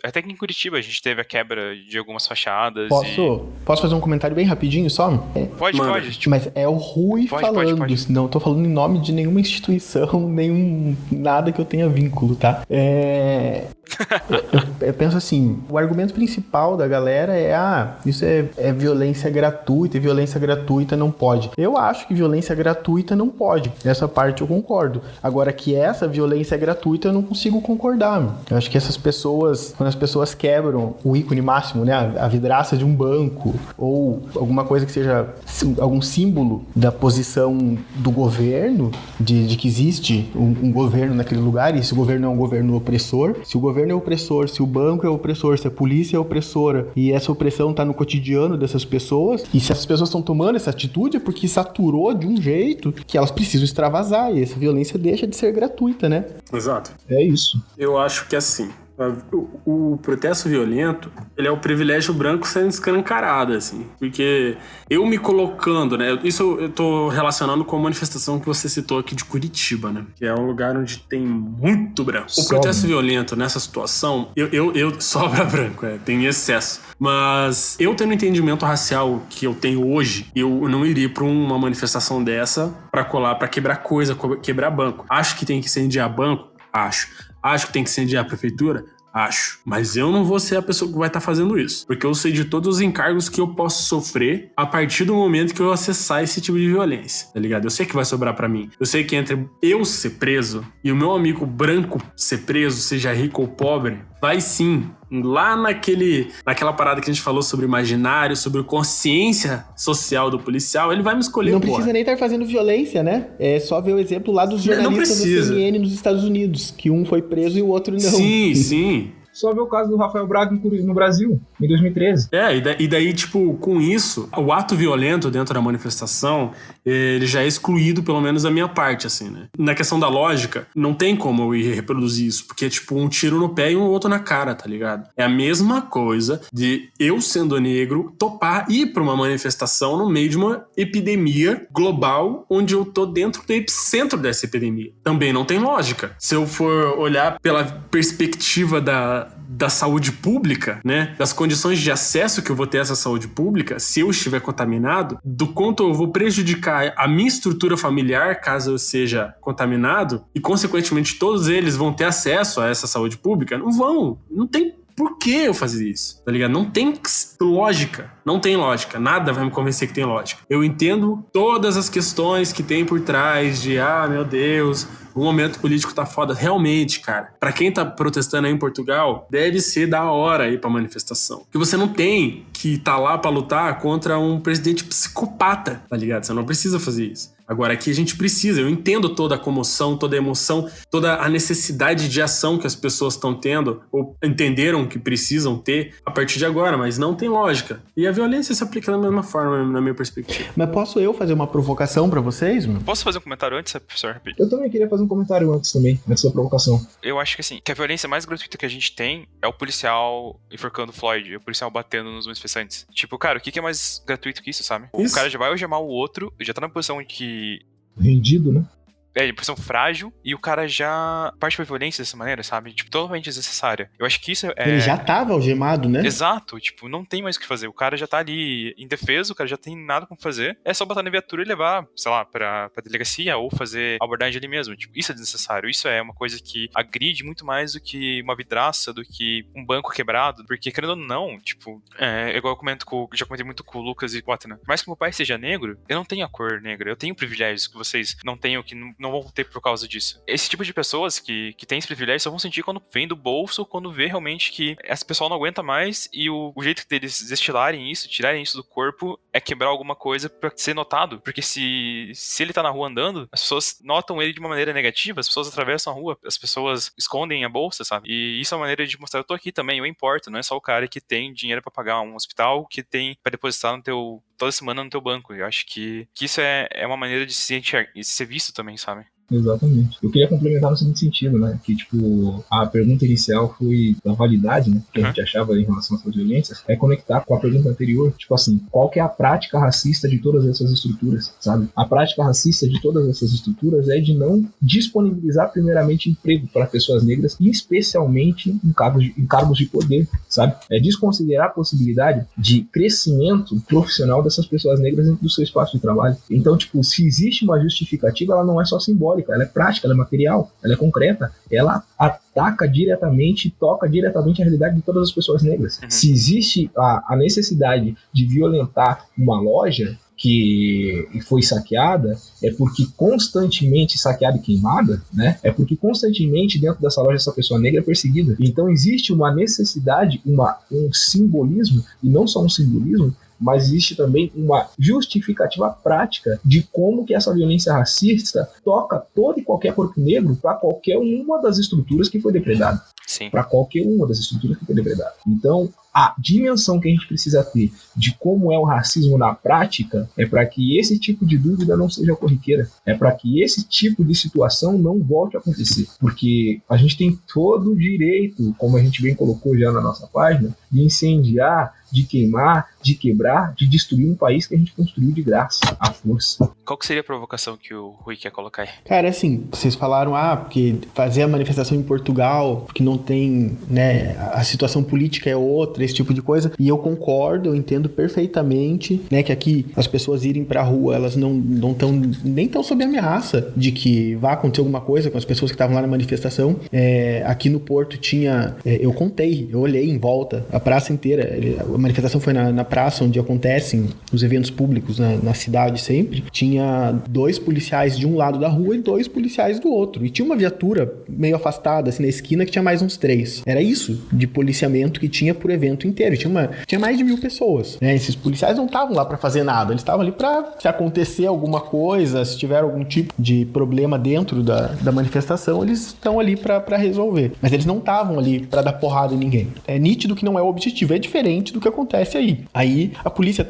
até que em Curitiba a gente teve a quebra de algumas fachadas. Posso fazer um comentário bem rapidinho só? Pode. Tipo, mas é o Rui falando, pode. Não tô falando em nome de nenhuma instituição, nada que eu tenha vínculo, tá? Eu penso assim, o argumento principal da galera isso é violência gratuita, e violência gratuita não pode. Eu acho que violência gratuita não pode. Nessa parte eu concordo. Agora, que essa violência é gratuita, eu não consigo concordar. Eu acho que essas pessoas, quando as pessoas quebram o ícone máximo, né, a vidraça de um banco, ou alguma coisa que seja algum símbolo da posição do governo, de que existe um governo naquele lugar, e se o governo é um governo opressor, se o governo é opressor, se o banco é opressor, se a polícia é opressora, e essa opressão tá no cotidiano dessas pessoas, e se essas pessoas estão tomando essa atitude é porque saturou de um jeito que elas precisam extravasar, e essa violência deixa de ser gratuita, né? Exato. É isso. Eu acho que assim, o protesto violento, ele é o privilégio branco sendo escancarado, assim. Porque eu me colocando, né? Isso eu tô relacionando com a manifestação que você citou aqui de Curitiba, né? Que é um lugar onde tem muito branco. O protesto violento nessa situação, eu sobra branco, tem excesso. Mas eu tendo o entendimento racial que eu tenho hoje, eu não iria pra uma manifestação dessa pra colar, pra quebrar coisa, quebrar banco. Acho que tem que incendiar banco? Acho que tem que incendiar a prefeitura? Acho. Mas eu não vou ser a pessoa que vai estar fazendo isso. Porque eu sei de todos os encargos que eu posso sofrer a partir do momento que eu acessar esse tipo de violência, tá ligado? Eu sei que vai sobrar pra mim. Eu sei que entre eu ser preso e o meu amigo branco ser preso, seja rico ou pobre, vai sim. Lá naquela parada que a gente falou sobre imaginário, sobre consciência social do policial, ele vai me escolher. Não precisa nem estar fazendo violência, né? É só ver o exemplo lá dos jornalistas da CNN nos Estados Unidos, que um foi preso e o outro não. Sim. Só ver o caso do Rafael Braga no Brasil, em 2013. E daí, tipo, com isso, o ato violento dentro da manifestação, ele já é excluído, pelo menos da minha parte, assim, né? Na questão da lógica, não tem como eu ir reproduzir isso, porque é tipo um tiro no pé e um outro na cara, tá ligado? É a mesma coisa de eu, sendo negro, topar ir pra uma manifestação no meio de uma epidemia global, onde eu tô dentro do epicentro dessa epidemia. Também não tem lógica. Se eu for olhar pela perspectiva da saúde pública, né? Das condições de acesso que eu vou ter a essa saúde pública, se eu estiver contaminado, do quanto eu vou prejudicar a minha estrutura familiar caso eu seja contaminado, e consequentemente todos eles vão ter acesso a essa saúde pública, não tem por que eu fazer isso, tá ligado? Não tem lógica, nada vai me convencer que tem lógica. Eu entendo todas as questões que tem por trás de, meu Deus, o momento político tá foda. Realmente, cara, pra quem tá protestando aí em Portugal, deve ser da hora ir pra manifestação. Porque você não tem que tá lá pra lutar contra um presidente psicopata, tá ligado? Você não precisa fazer isso. Agora, aqui a gente precisa, eu entendo toda a comoção, toda a emoção, toda a necessidade de ação que as pessoas estão tendo, ou entenderam que precisam ter a partir de agora, mas não tem lógica. E a violência se aplica da mesma forma, na minha perspectiva. Mas posso eu fazer uma provocação pra vocês, mano? Posso fazer um comentário antes, professor? Rapidinho. Eu também queria fazer um comentário antes da provocação. Eu acho que assim, que a violência mais gratuita que a gente tem é o policial enforcando o Floyd, o policial batendo nos manifestantes. Tipo, cara, o que é mais gratuito que isso, sabe? Isso. O cara já vai algemar o outro, já tá na posição que Rendido, né? posição frágil, e o cara já parte pra violência dessa maneira, sabe? Tipo, totalmente desnecessária. Eu acho que isso é... Ele já tava algemado, né? Exato, tipo, não tem mais o que fazer. O cara já tá ali indefeso, o cara já tem nada como fazer. É só botar na viatura e levar, sei lá, pra delegacia ou fazer a abordagem ali mesmo. Tipo, isso é desnecessário. Isso é uma coisa que agride muito mais do que uma vidraça, do que um banco quebrado. Porque, querendo ou não, tipo, igual eu já comentei muito com o Lucas e Quatna. Por mais que meu pai seja negro, eu não tenho a cor negra. Eu tenho privilégios que vocês não tenham, que não vão ter por causa disso. Esse tipo de pessoas que tem esse privilégio só vão sentir quando vem do bolso, quando vê realmente que essa pessoa não aguenta mais, e o jeito deles destilarem isso, tirarem isso do corpo, é quebrar alguma coisa pra ser notado. Porque se ele tá na rua andando, as pessoas notam ele de uma maneira negativa, as pessoas atravessam a rua, as pessoas escondem a bolsa, sabe? E isso é uma maneira de mostrar, eu tô aqui também, eu importo, não é só o cara que tem dinheiro pra pagar um hospital, que tem pra depositar no teu toda semana no teu banco. Eu acho que isso é uma maneira de se ser visto também, sabe? Exatamente. Eu queria complementar no seguinte sentido, né? Que, tipo, a pergunta inicial foi da validade, né? Que a gente achava em relação a essas violências. É conectar com a pergunta anterior, tipo assim, qual que é a prática racista de todas essas estruturas, sabe? A prática racista de todas essas estruturas é de não disponibilizar, primeiramente, emprego para pessoas negras, especialmente em cargos de poder, sabe? É desconsiderar a possibilidade de crescimento profissional dessas pessoas negras dentro do seu espaço de trabalho. Então, tipo, se existe uma justificativa, ela não é só simbólica, ela é prática, ela é material, ela é concreta, ela ataca diretamente, toca diretamente a realidade de todas as pessoas negras. Se existe a necessidade de violentar uma loja que foi saqueada, é porque constantemente saqueada e queimada, né? É porque constantemente dentro dessa loja essa pessoa negra é perseguida. Então existe uma necessidade, um simbolismo, e não só um simbolismo, mas existe também uma justificativa prática de como que essa violência racista toca todo e qualquer corpo negro para qualquer uma das estruturas que foi depredada. Para qualquer uma das estruturas que foi depredada. Então, a dimensão que a gente precisa ter de como é o racismo na prática é para que esse tipo de dúvida não seja corriqueira. É para que esse tipo de situação não volte a acontecer. Porque a gente tem todo o direito, como a gente bem colocou já na nossa página, de incendiar, de queimar, de quebrar, de destruir um país que a gente construiu de graça, à força. Qual que seria a provocação que o Rui quer colocar aí? Cara, assim, vocês falaram, porque fazer a manifestação em Portugal, porque não tem, né, a situação política é outra, esse tipo de coisa, e eu concordo, eu entendo perfeitamente, né, que aqui as pessoas irem pra rua, elas não estão nem tão sob ameaça de que vá acontecer alguma coisa com as pessoas que estavam lá na manifestação. Aqui no Porto tinha, eu olhei em volta, a praça inteira, a manifestação foi na praça onde acontecem os eventos públicos na cidade sempre, tinha 2 policiais de um lado da rua e 2 policiais do outro, e tinha uma viatura meio afastada, assim, na esquina, que tinha mais uns 3. Era isso de policiamento que tinha por evento inteiro, tinha mais de 1.000 pessoas, né? Esses policiais não estavam lá pra fazer nada, eles estavam ali pra, se acontecer alguma coisa, se tiver algum tipo de problema dentro da manifestação, eles estão ali pra resolver, mas eles não estavam ali pra dar porrada em ninguém. É nítido que não é o objetivo, é diferente do que acontece aí. Aí a polícia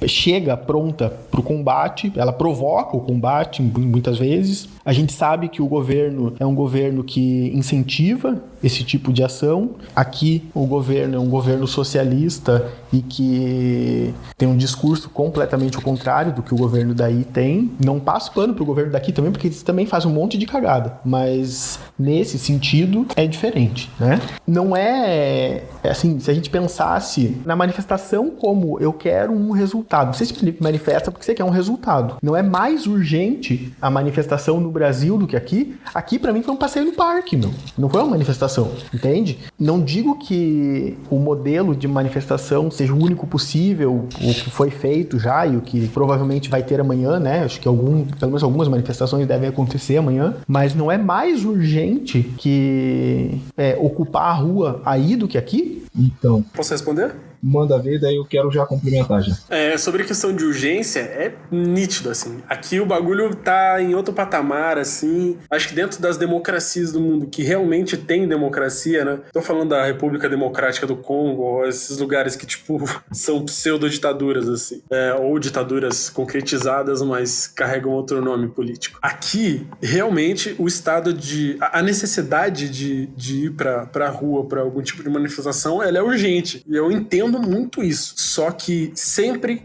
chega pronta pro combate, ela provoca o combate muitas vezes. A gente sabe que o governo é um governo que incentiva esse tipo de ação. Aqui o governo é um governo socialista e que tem um discurso completamente ao contrário do que o governo daí tem. Não passo pano pro governo daqui também, porque eles também fazem um monte de cagada, mas nesse sentido é diferente, né? Não é assim, se a gente pensasse na manifestação como eu quero um resultado. Você se manifesta porque você quer um resultado. Não é mais urgente a manifestação no Brasil do que aqui. Aqui pra mim foi um passeio no parque, meu. Não foi uma manifestação, entende? Não digo que o modelo de manifestação seja o único possível, o que foi feito já e o que provavelmente vai ter amanhã, né? Acho que pelo menos algumas manifestações devem acontecer amanhã, mas não é mais urgente que ocupar a rua aí do que aqui? Então, Posso responder? manda ver, daí eu quero já complementar já. Sobre a questão de urgência, é nítido, assim. Aqui o bagulho tá em outro patamar, assim. Acho que dentro das democracias do mundo, que realmente tem democracia, né? Tô falando da República Democrática do Congo, esses lugares que, tipo, são pseudo-ditaduras, assim. Ou ditaduras concretizadas, mas carregam outro nome político. Aqui, realmente, o estado de... A necessidade de ir pra rua, pra algum tipo de manifestação, ela é urgente. E eu entendo muito isso. Só que sempre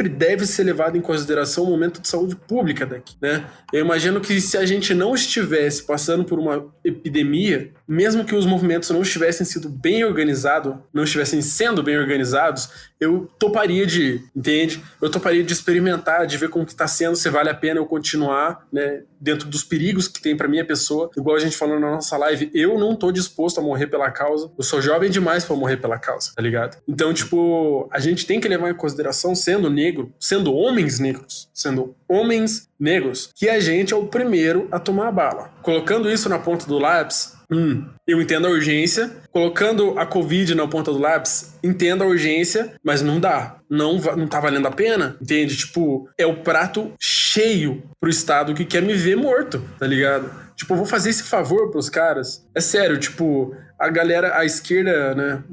deve ser levado em consideração o momento de saúde pública daqui, né? Eu imagino que se a gente não estivesse passando por uma epidemia, mesmo que os movimentos não estivessem sendo bem organizados, eu toparia de ir, entende? Eu toparia de experimentar, de ver como que tá sendo, se vale a pena eu continuar, né? Dentro dos perigos que tem pra minha pessoa. Igual a gente falou na nossa live, eu não tô disposto a morrer pela causa. Eu sou jovem demais pra morrer pela causa, tá ligado? Então, tipo, a gente tem que levar em consideração, sendo homens negros, que a gente é o primeiro a tomar a bala. Colocando isso na ponta do lápis, eu entendo a urgência. Colocando a Covid na ponta do lápis, entendo a urgência, mas não dá. Não tá valendo a pena, entende? Tipo, é o prato cheio pro Estado que quer me ver morto, tá ligado? Tipo, eu vou fazer esse favor pros caras. É sério, tipo, a galera, a esquerda, né,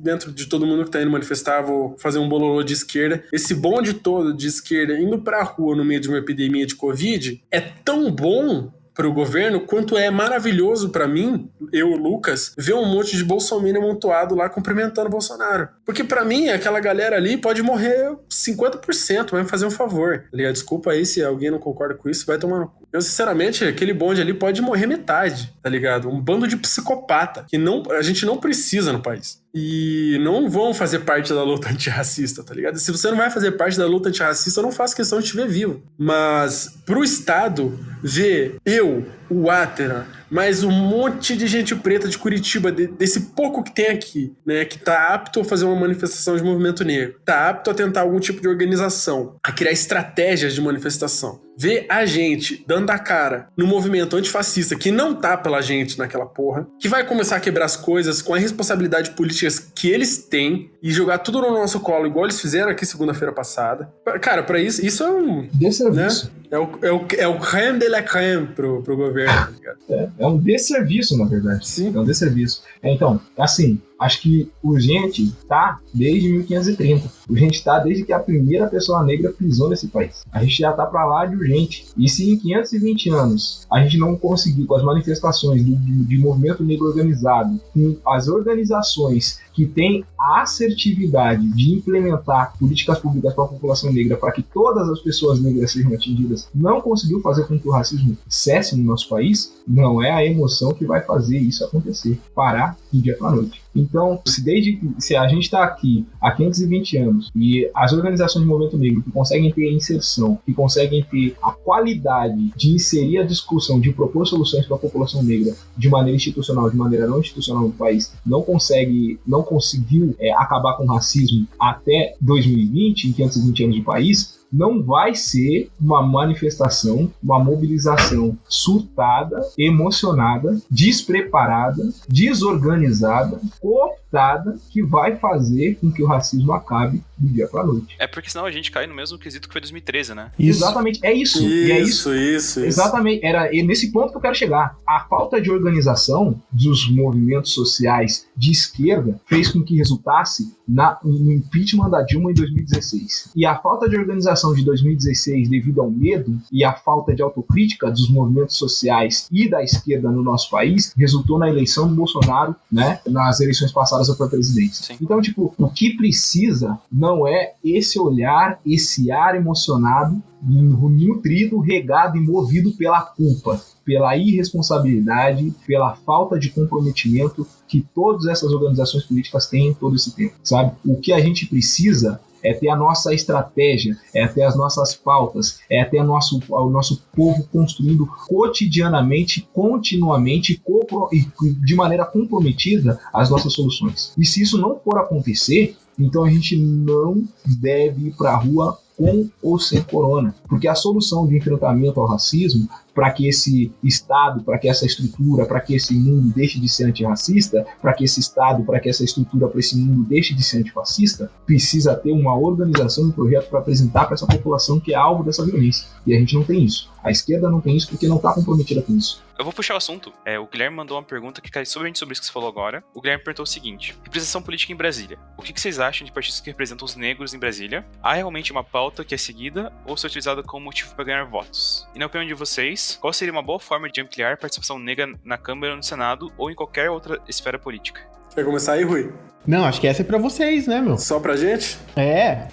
dentro de todo mundo que tá indo manifestar, vou fazer um bololô de esquerda. Esse bonde todo de esquerda indo pra rua no meio de uma epidemia de Covid é tão bom pro governo, quanto é maravilhoso pra mim, eu, Lucas, ver um monte de bolsominion amontoado lá cumprimentando o Bolsonaro. Porque pra mim, aquela galera ali pode morrer 50%, vai me fazer um favor. Tá ligado? Desculpa aí se alguém não concorda com isso, vai tomar no cu. Eu, sinceramente, aquele bonde ali pode morrer metade, tá ligado? Um bando de psicopata que a gente não precisa no país. E não vão fazer parte da luta antirracista, tá ligado? Se você não vai fazer parte da luta antirracista, eu não faço questão de te ver vivo. Mas pro Estado ver eu, o Atena, mais um monte de gente preta de Curitiba, desse pouco que tem aqui, né, que tá apto a fazer uma manifestação de movimento negro, tá apto a tentar algum tipo de organização, a criar estratégias de manifestação. Ver a gente dando a cara no movimento antifascista que não tá pela gente naquela porra, que vai começar a quebrar as coisas com a responsabilidade política que eles têm e jogar tudo no nosso colo, igual eles fizeram aqui segunda-feira passada. Cara, pra isso é um... Desserviço. Né? É o crème de la crème pro governo, tá ligado? É um desserviço, na verdade. Sim. É um desserviço. Então, assim, acho que urgente tá desde 1530. Urgente tá desde que a primeira pessoa negra pisou nesse país. A gente já tá pra lá de urgente. E se em 520 anos a gente não conseguiu, com as manifestações de movimento negro organizado, com as organizações que têm a assertividade de implementar políticas públicas para a população negra, para que todas as pessoas negras sejam atingidas, não conseguiu fazer com que o racismo cesse no nosso país, não é a emoção que vai fazer isso acontecer, parar do dia para a noite. Então, se a gente está aqui há 520 anos e as organizações de movimento negro que conseguem ter a inserção, que conseguem ter a qualidade de inserir a discussão, de propor soluções para a população negra de maneira institucional, de maneira não institucional no país, não conseguiu acabar com o racismo até 2020, em 520 anos de país, não vai ser uma manifestação, uma mobilização surtada, emocionada, despreparada, desorganizada, cooptada, que vai fazer com que o racismo acabe do dia para a noite. É porque senão a gente cai no mesmo quesito que foi 2013, né? Isso. Exatamente, é isso. Isso. Exatamente, era nesse ponto que eu quero chegar. A falta de organização dos movimentos sociais de esquerda fez com que resultasse no impeachment da Dilma em 2016. E a falta de organização de 2016 devido ao medo e a falta de autocrítica dos movimentos sociais e da esquerda no nosso país resultou na eleição do Bolsonaro, né, nas eleições passadas para presidente. Sim. Então, tipo, o que precisa não é esse olhar, esse ar emocionado, nutrido, regado e movido pela culpa, pela irresponsabilidade, pela falta de comprometimento que todas essas organizações políticas têm todo esse tempo, sabe? O que a gente precisa é ter a nossa estratégia, é ter as nossas pautas, é ter o nosso povo construindo cotidianamente, continuamente e de maneira comprometida as nossas soluções. E se isso não for acontecer, então a gente não deve ir para a rua com ou sem corona, porque a solução de enfrentamento ao racismo, para que esse Estado, para que essa estrutura, para que esse mundo deixe de ser antirracista, para que esse Estado, para que essa estrutura, para esse mundo deixe de ser antifascista, precisa ter uma organização, um projeto para apresentar para essa população que é alvo dessa violência. E a gente não tem isso. A esquerda não tem isso porque não está comprometida com isso. Eu vou puxar o assunto. O Guilherme mandou uma pergunta que cai sobre isso que você falou agora. O Guilherme perguntou o seguinte: representação política em Brasília. O que vocês acham de partidos que representam os negros em Brasília? Há realmente uma pauta que é seguida ou se é utilizada como motivo para ganhar votos? E na opinião de vocês, qual seria uma boa forma de ampliar a participação negra na Câmara, no Senado ou em qualquer outra esfera política? Quer começar aí, Rui? Não, acho que essa é pra vocês, né, meu? Só pra gente?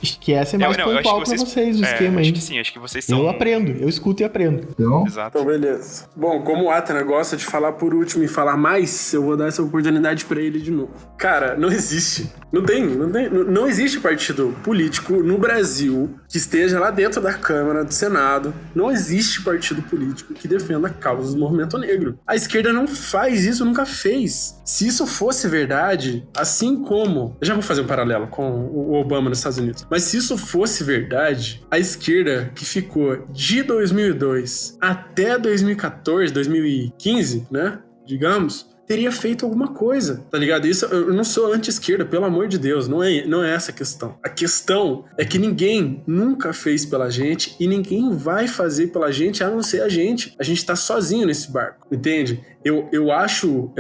Acho que essa é mais pontual pra vocês, o esquema aí. Acho que sim, acho que vocês são... Eu aprendo, eu escuto e aprendo. Exato. Então, beleza. Bom, como o Atena gosta de falar por último e falar mais, eu vou dar essa oportunidade pra ele de novo. Cara, não existe. Não existe partido político no Brasil que esteja lá dentro da Câmara, do Senado. Não existe partido político que defenda causas do movimento negro. A esquerda não faz isso, nunca fez. Se isso fosse verdade, assim como... Eu já vou fazer um paralelo com o Obama nos Estados Unidos. Mas se isso fosse verdade, a esquerda que ficou de 2002 até 2014, 2015, né? digamos, teria feito alguma coisa, tá ligado? Isso, eu não sou anti-esquerda, pelo amor de Deus, não é essa a questão. A questão é que ninguém nunca fez pela gente e ninguém vai fazer pela gente a não ser a gente. A gente tá sozinho nesse barco, entende? Eu acho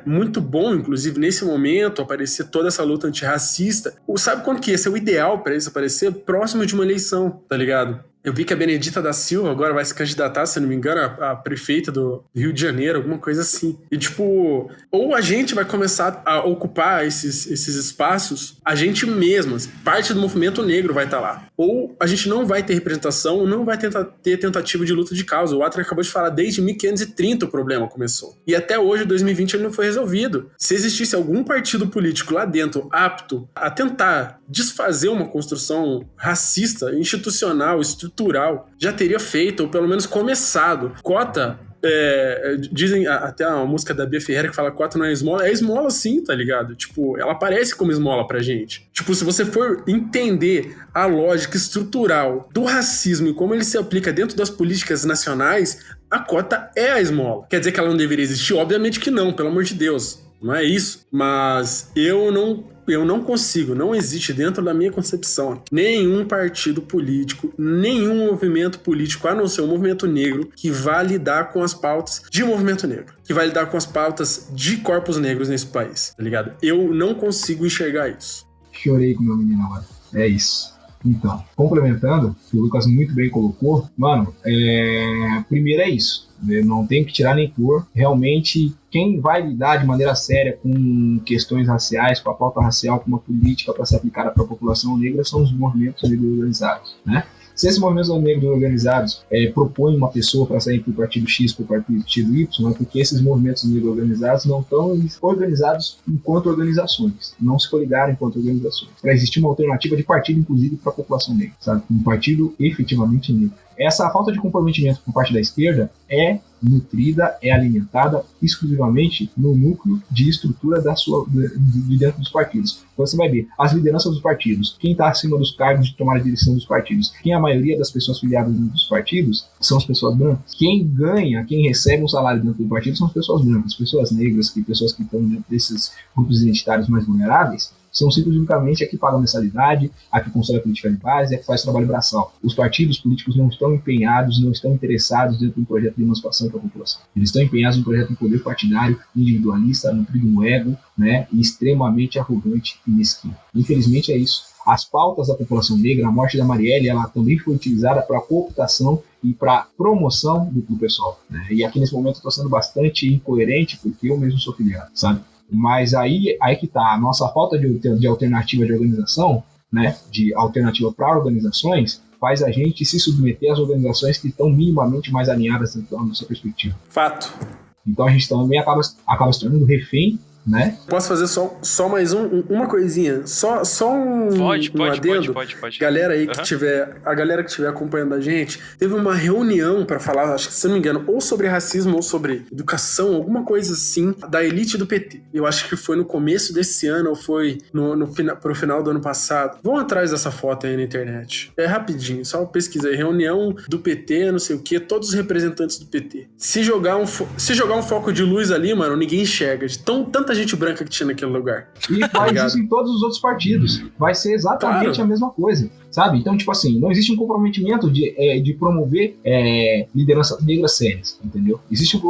muito bom, inclusive, nesse momento, aparecer toda essa luta antirracista. Sabe quando que ia ser o ideal pra isso aparecer? Próximo de uma eleição, tá ligado? Eu vi que a Benedita da Silva agora vai se candidatar, se não me engano, a prefeita do Rio de Janeiro, alguma coisa assim. E, tipo, ou a gente vai começar a ocupar esses espaços, a gente mesmo, parte do movimento negro vai estar lá. Ou a gente não vai ter representação, não vai ter tentativa de luta de causa. O Atlas acabou de falar, desde 1530 o problema começou. E até hoje, 2020, ele não foi resolvido. Se existisse algum partido político lá dentro apto a tentar desfazer uma construção racista, institucional, estrutural, já teria feito, ou pelo menos começado. Cota, dizem até a música da Bia Ferreira que fala cota não é esmola sim, tá ligado? Tipo, ela aparece como esmola pra gente. Tipo, se você for entender a lógica estrutural do racismo e como ele se aplica dentro das políticas nacionais, a cota é a esmola. Quer dizer que ela não deveria existir? Obviamente que não, pelo amor de Deus. Não é isso. Mas eu não consigo, não existe dentro da minha concepção nenhum partido político, nenhum movimento político, a não ser o movimento negro, que vai lidar com as pautas de movimento negro, que vai lidar com as pautas de corpos negros nesse país, tá ligado? Eu não consigo enxergar isso. Chorei com o meu menino agora. É isso. Então, complementando, que o Lucas muito bem colocou, mano, primeiro é isso. Não tem que tirar nem pôr. Realmente, quem vai lidar de maneira séria com questões raciais, com a pauta racial, com uma política para ser aplicada para a população negra, são os movimentos negros organizados, né? Se esses movimentos negros organizados propõem uma pessoa para sair para o partido X, para o partido Y, é porque esses movimentos negros organizados não estão organizados enquanto organizações, não se coligaram enquanto organizações. Para existir uma alternativa de partido, inclusive, para a população negra, sabe? Um partido efetivamente negro. Essa falta de comprometimento por parte da esquerda é nutrida, é alimentada exclusivamente no núcleo de estrutura de dentro dos partidos. Então você vai ver as lideranças dos partidos, quem está acima dos cargos de tomar a direção dos partidos, quem é a maioria das pessoas filiadas dentro dos partidos são as pessoas brancas. Quem ganha, quem recebe um salário dentro do partido são as pessoas brancas, pessoas negras, pessoas que estão dentro desses grupos identitários mais vulneráveis, são simplesmente a que paga a mensalidade, a que constrói a política de base, a que faz trabalho braçal. Os partidos políticos não estão empenhados, não estão interessados dentro de um projeto de emancipação para a população. Eles estão empenhados em um projeto de poder partidário, individualista, nutrido no ego, né, e extremamente arrogante e mesquinho. Infelizmente é isso. As pautas da população negra, a morte da Marielle, ela também foi utilizada para cooptação e para promoção do pessoal, né? E aqui nesse momento eu estou sendo bastante incoerente porque eu mesmo sou filiado, sabe? Mas aí que tá, a nossa falta de alternativa de organização, né, de alternativa para organizações, faz a gente se submeter às organizações que estão minimamente mais alinhadas dentro da nossa perspectiva. Fato. Então a gente também acaba se tornando refém, né? Posso fazer só mais uma coisinha? Só um adendo? Pode. Galera aí a galera que estiver acompanhando a gente, teve uma reunião para falar, acho que se não me engano, ou sobre racismo ou sobre educação, alguma coisa assim, da elite do PT. Eu acho que foi no começo desse ano ou foi pro final do ano passado. Vão atrás dessa foto aí na internet. É rapidinho, só pesquisa aí. Reunião do PT, não sei o que, todos os representantes do PT. Se jogar um foco de luz ali, mano, ninguém enxerga. De tanta gente branca que tinha naquele lugar. E faz isso em todos os outros partidos. Vai ser exatamente a mesma coisa, sabe? Então, tipo assim, não existe um comprometimento de promover lideranças negras sérias, entendeu? Existe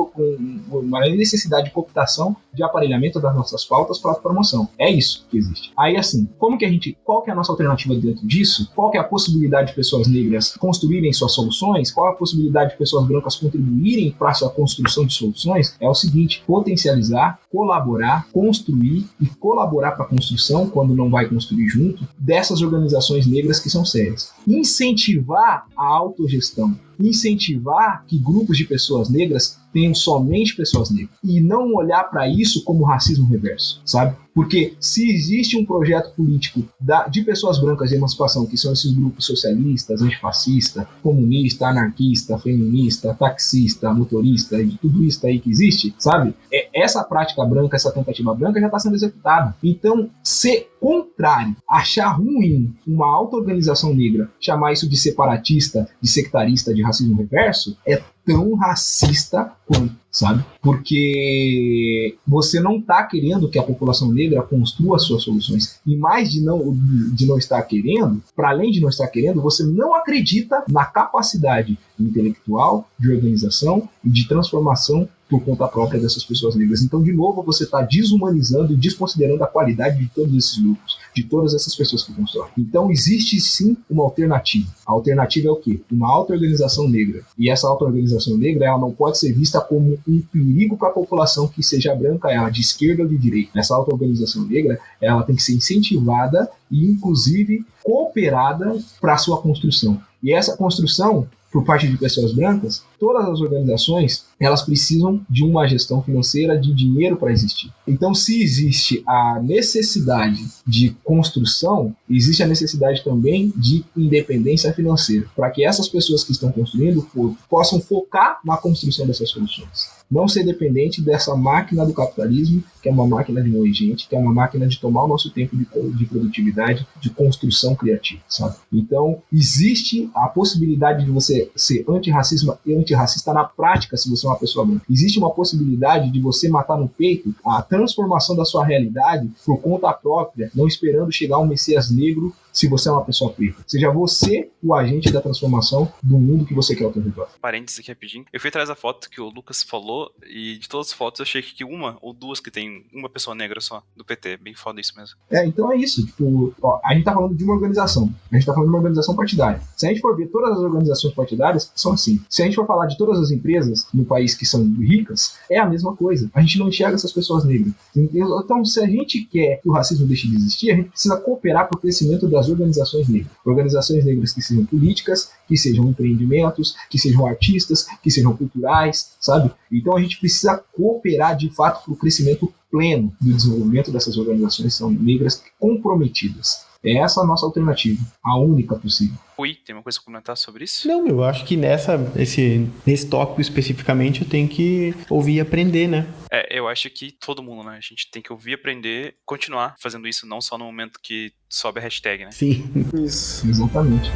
uma necessidade de cooptação, de aparelhamento das nossas pautas para a promoção. É isso que existe. Aí, assim, qual que é a nossa alternativa dentro disso? Qual que é a possibilidade de pessoas negras construírem suas soluções? Qual é a possibilidade de pessoas brancas contribuírem para a sua construção de soluções? É o seguinte, potencializar, colaborar, construir e colaborar para a construção, quando não vai construir junto, dessas organizações negras que são sérias. Incentivar a autogestão, incentivar que grupos de pessoas negras tenham somente pessoas negras e não olhar para isso como racismo reverso, sabe? Porque se existe um projeto político de pessoas brancas de emancipação, que são esses grupos socialistas, antifascista, comunista, anarquista, feminista, taxista, motorista, e tudo isso aí que existe, sabe? Essa prática branca, essa tentativa branca já está sendo executada. Então, ser contrário, achar ruim uma auto-organização negra, chamar isso de separatista, de sectarista, de racismo reverso, é tão racista quanto. sabe? Porque você não está querendo que a população negra construa suas soluções. E mais de não estar querendo, para além de não estar querendo, você não acredita na capacidade intelectual, de organização e de transformação por conta própria dessas pessoas negras. Então, de novo, você está desumanizando e desconsiderando a qualidade de todos esses grupos, de todas essas pessoas que constroem. Então, existe sim uma alternativa. A alternativa é o quê? Uma auto-organização negra. E essa auto-organização negra, ela não pode ser vista como um perigo para a população que seja branca, ela de esquerda ou de direita. Essa auto-organização negra, ela tem que ser incentivada e, inclusive, cooperada para a sua construção. E essa construção, por parte de pessoas brancas, todas as organizações, elas precisam de uma gestão financeira, de dinheiro para existir. Então, se existe a necessidade de construção, existe a necessidade também de independência financeira, para que essas pessoas que estão construindo possam focar na construção dessas soluções. Não ser dependente dessa máquina do capitalismo, que é uma máquina de moer gente, que é uma máquina de tomar o nosso tempo de produtividade, de construção criativa, sabe? Então, existe a possibilidade de você ser antirracista na prática, se você é uma pessoa branca. Existe uma possibilidade de você matar no peito a transformação da sua realidade por conta própria, não esperando chegar um Messias negro se você é uma pessoa preta. Seja você o agente da transformação do mundo que você quer ao teu redor. Parênteses aqui rapidinho. Eu fui atrás da foto que o Lucas falou e de todas as fotos eu achei que uma ou duas que tem uma pessoa negra só do PT. Bem foda isso mesmo. Então é isso. Tipo, a gente tá falando de uma organização. A gente tá falando de uma organização partidária. Se a gente for ver todas as organizações partidárias, são assim. Se a gente for falar de todas as empresas no país que são ricas, é a mesma coisa. A gente não enxerga essas pessoas negras. Então, se a gente quer que o racismo deixe de existir, a gente precisa cooperar para o crescimento das organizações negras. Organizações negras que sejam políticas, que sejam empreendimentos, que sejam artistas, que sejam culturais, sabe? Então a gente precisa cooperar de fato para o crescimento pleno do desenvolvimento dessas organizações são negras comprometidas. É essa a nossa alternativa, a única possível. Rui, tem uma coisa pra comentar sobre isso? Não, eu acho que nesse tópico especificamente eu tenho que ouvir e aprender, né? Eu acho que todo mundo, né? A gente tem que ouvir, aprender, continuar fazendo isso, não só no momento que sobe a hashtag, né? Sim. Isso. Exatamente.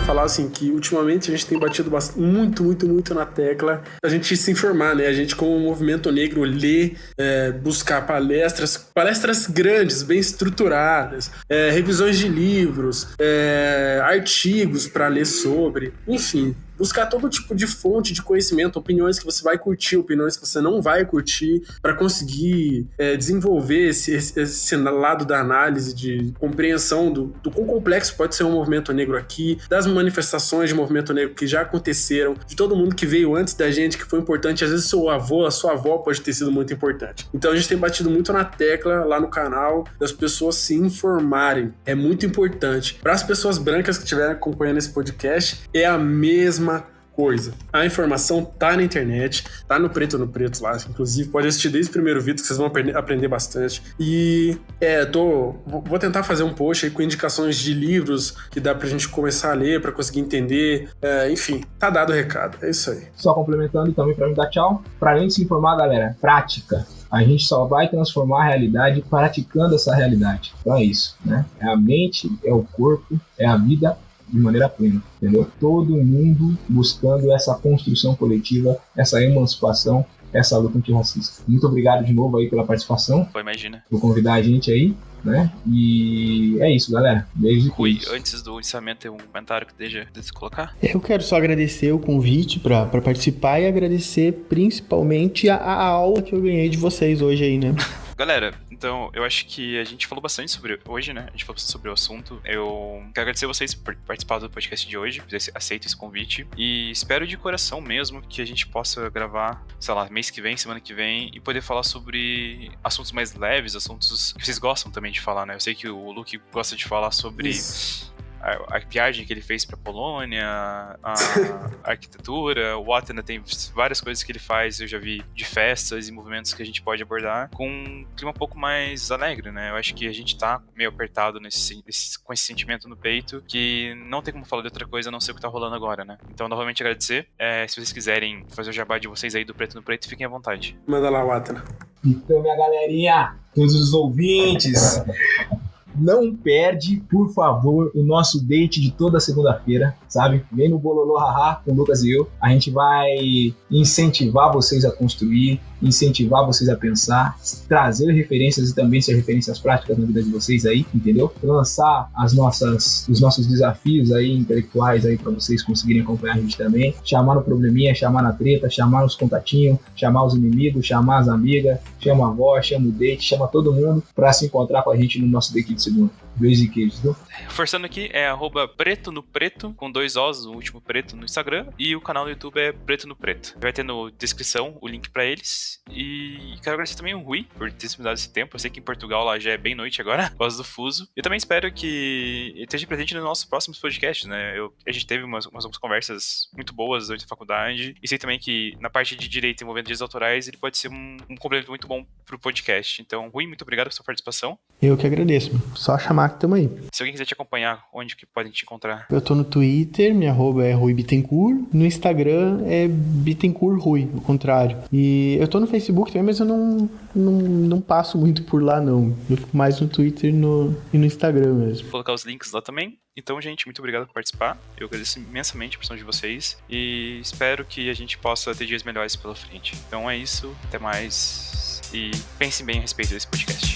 Falar assim que ultimamente a gente tem batido muito na tecla a gente se informar, né? A gente como movimento negro ler, buscar palestras grandes, bem estruturadas, revisões de livros, artigos para ler sobre, enfim, buscar todo tipo de fonte de conhecimento, opiniões que você vai curtir, opiniões que você não vai curtir, para conseguir desenvolver esse lado da análise, de compreensão do quão complexo pode ser um movimento negro aqui, das manifestações de movimento negro que já aconteceram, de todo mundo que veio antes da gente, que foi importante, às vezes seu avô, a sua avó pode ter sido muito importante. Então a gente tem batido muito na tecla lá no canal das pessoas se informarem. É muito importante. Para as pessoas brancas que estiverem acompanhando esse podcast, é a mesma coisa. A informação tá na internet, tá no Preto no Preto lá, inclusive pode assistir desde o primeiro vídeo que vocês vão aprender bastante. E vou tentar fazer um post aí com indicações de livros que dá pra gente começar a ler, pra conseguir entender, enfim, tá dado o recado, é isso aí. Só complementando também pra me dar tchau, pra além de se informar, galera, prática. A gente só vai transformar a realidade praticando essa realidade. Então é isso, né? É a mente, é o corpo, é a vida de maneira plena, entendeu? Todo mundo buscando essa construção coletiva, essa emancipação, essa luta antirracista. Muito obrigado de novo aí pela participação. Pô, imagina. Por convidar a gente aí, né? E é isso, galera. Beijo e Rui, antes do encerramento, tem um comentário que deixa de colocar? Eu quero só agradecer o convite para participar e agradecer principalmente a aula que eu ganhei de vocês hoje aí, né? Galera, então, eu acho que a gente falou bastante sobre hoje, né? A gente falou bastante sobre o assunto. Eu quero agradecer vocês por participar do podcast de hoje, por aceito esse convite. E espero de coração mesmo que a gente possa gravar, sei lá, mês que vem, semana que vem, e poder falar sobre assuntos mais leves, assuntos que vocês gostam também de falar, né? Eu sei que o Luke gosta de falar sobre a viagem que ele fez pra Polônia, a arquitetura. O Watana tem várias coisas que ele faz, eu já vi, de festas e movimentos que a gente pode abordar com um clima um pouco mais alegre, né? Eu acho que a gente tá meio apertado com esse sentimento no peito, que não tem como falar de outra coisa a não ser o que tá rolando agora, né? Então, novamente agradecer. Se vocês quiserem fazer o jabá de vocês aí do Preto no Preto, fiquem à vontade. Manda lá, Watana. Então, minha galerinha, todos os ouvintes, não perde, por favor, o nosso date de toda segunda-feira, sabe? Vem no Bololô Haha com o Lucas e eu. A gente vai incentivar vocês a construir, incentivar vocês a pensar, trazer referências e também ser referências práticas na vida de vocês aí, entendeu? Lançar os nossos desafios aí intelectuais aí para vocês conseguirem acompanhar a gente também. Chamar no probleminha, chamar na treta, chamar nos contatinhos, chamar os inimigos, chamar as amigas, chama a avó, chama o date, chama todo mundo para se encontrar com a gente no nosso date de segunda. Beijo e queijo, viu? Forçando aqui, é @preto no preto, com 2 Os, o último preto no Instagram, e o canal do YouTube é Preto no Preto. Vai ter na descrição o link pra eles. E quero agradecer também o Rui por ter se me dado esse tempo. Eu sei que em Portugal lá já é bem noite agora, por causa do fuso. Eu também espero que ele esteja presente nos nossos próximos podcasts, né? A gente teve umas conversas muito boas durante a faculdade, e sei também que na parte de direito envolvendo direitos autorais, ele pode ser um complemento muito bom pro podcast. Então, Rui, muito obrigado pela sua participação. Eu que agradeço. Só chamar que tamo aí. Se alguém quiser te acompanhar, onde que podem te encontrar? Eu tô no Twitter, minha arroba é Rui Bittencourt. No Instagram é Bittencourt Rui, o contrário. E eu tô no Facebook também, mas eu não passo muito por lá, não. Eu fico mais no Twitter e no Instagram mesmo. Vou colocar os links lá também. Então, gente, muito obrigado por participar. Eu agradeço imensamente a opção de vocês. E espero que a gente possa ter dias melhores pela frente. Então é isso. Até mais. E pensem bem a respeito desse podcast.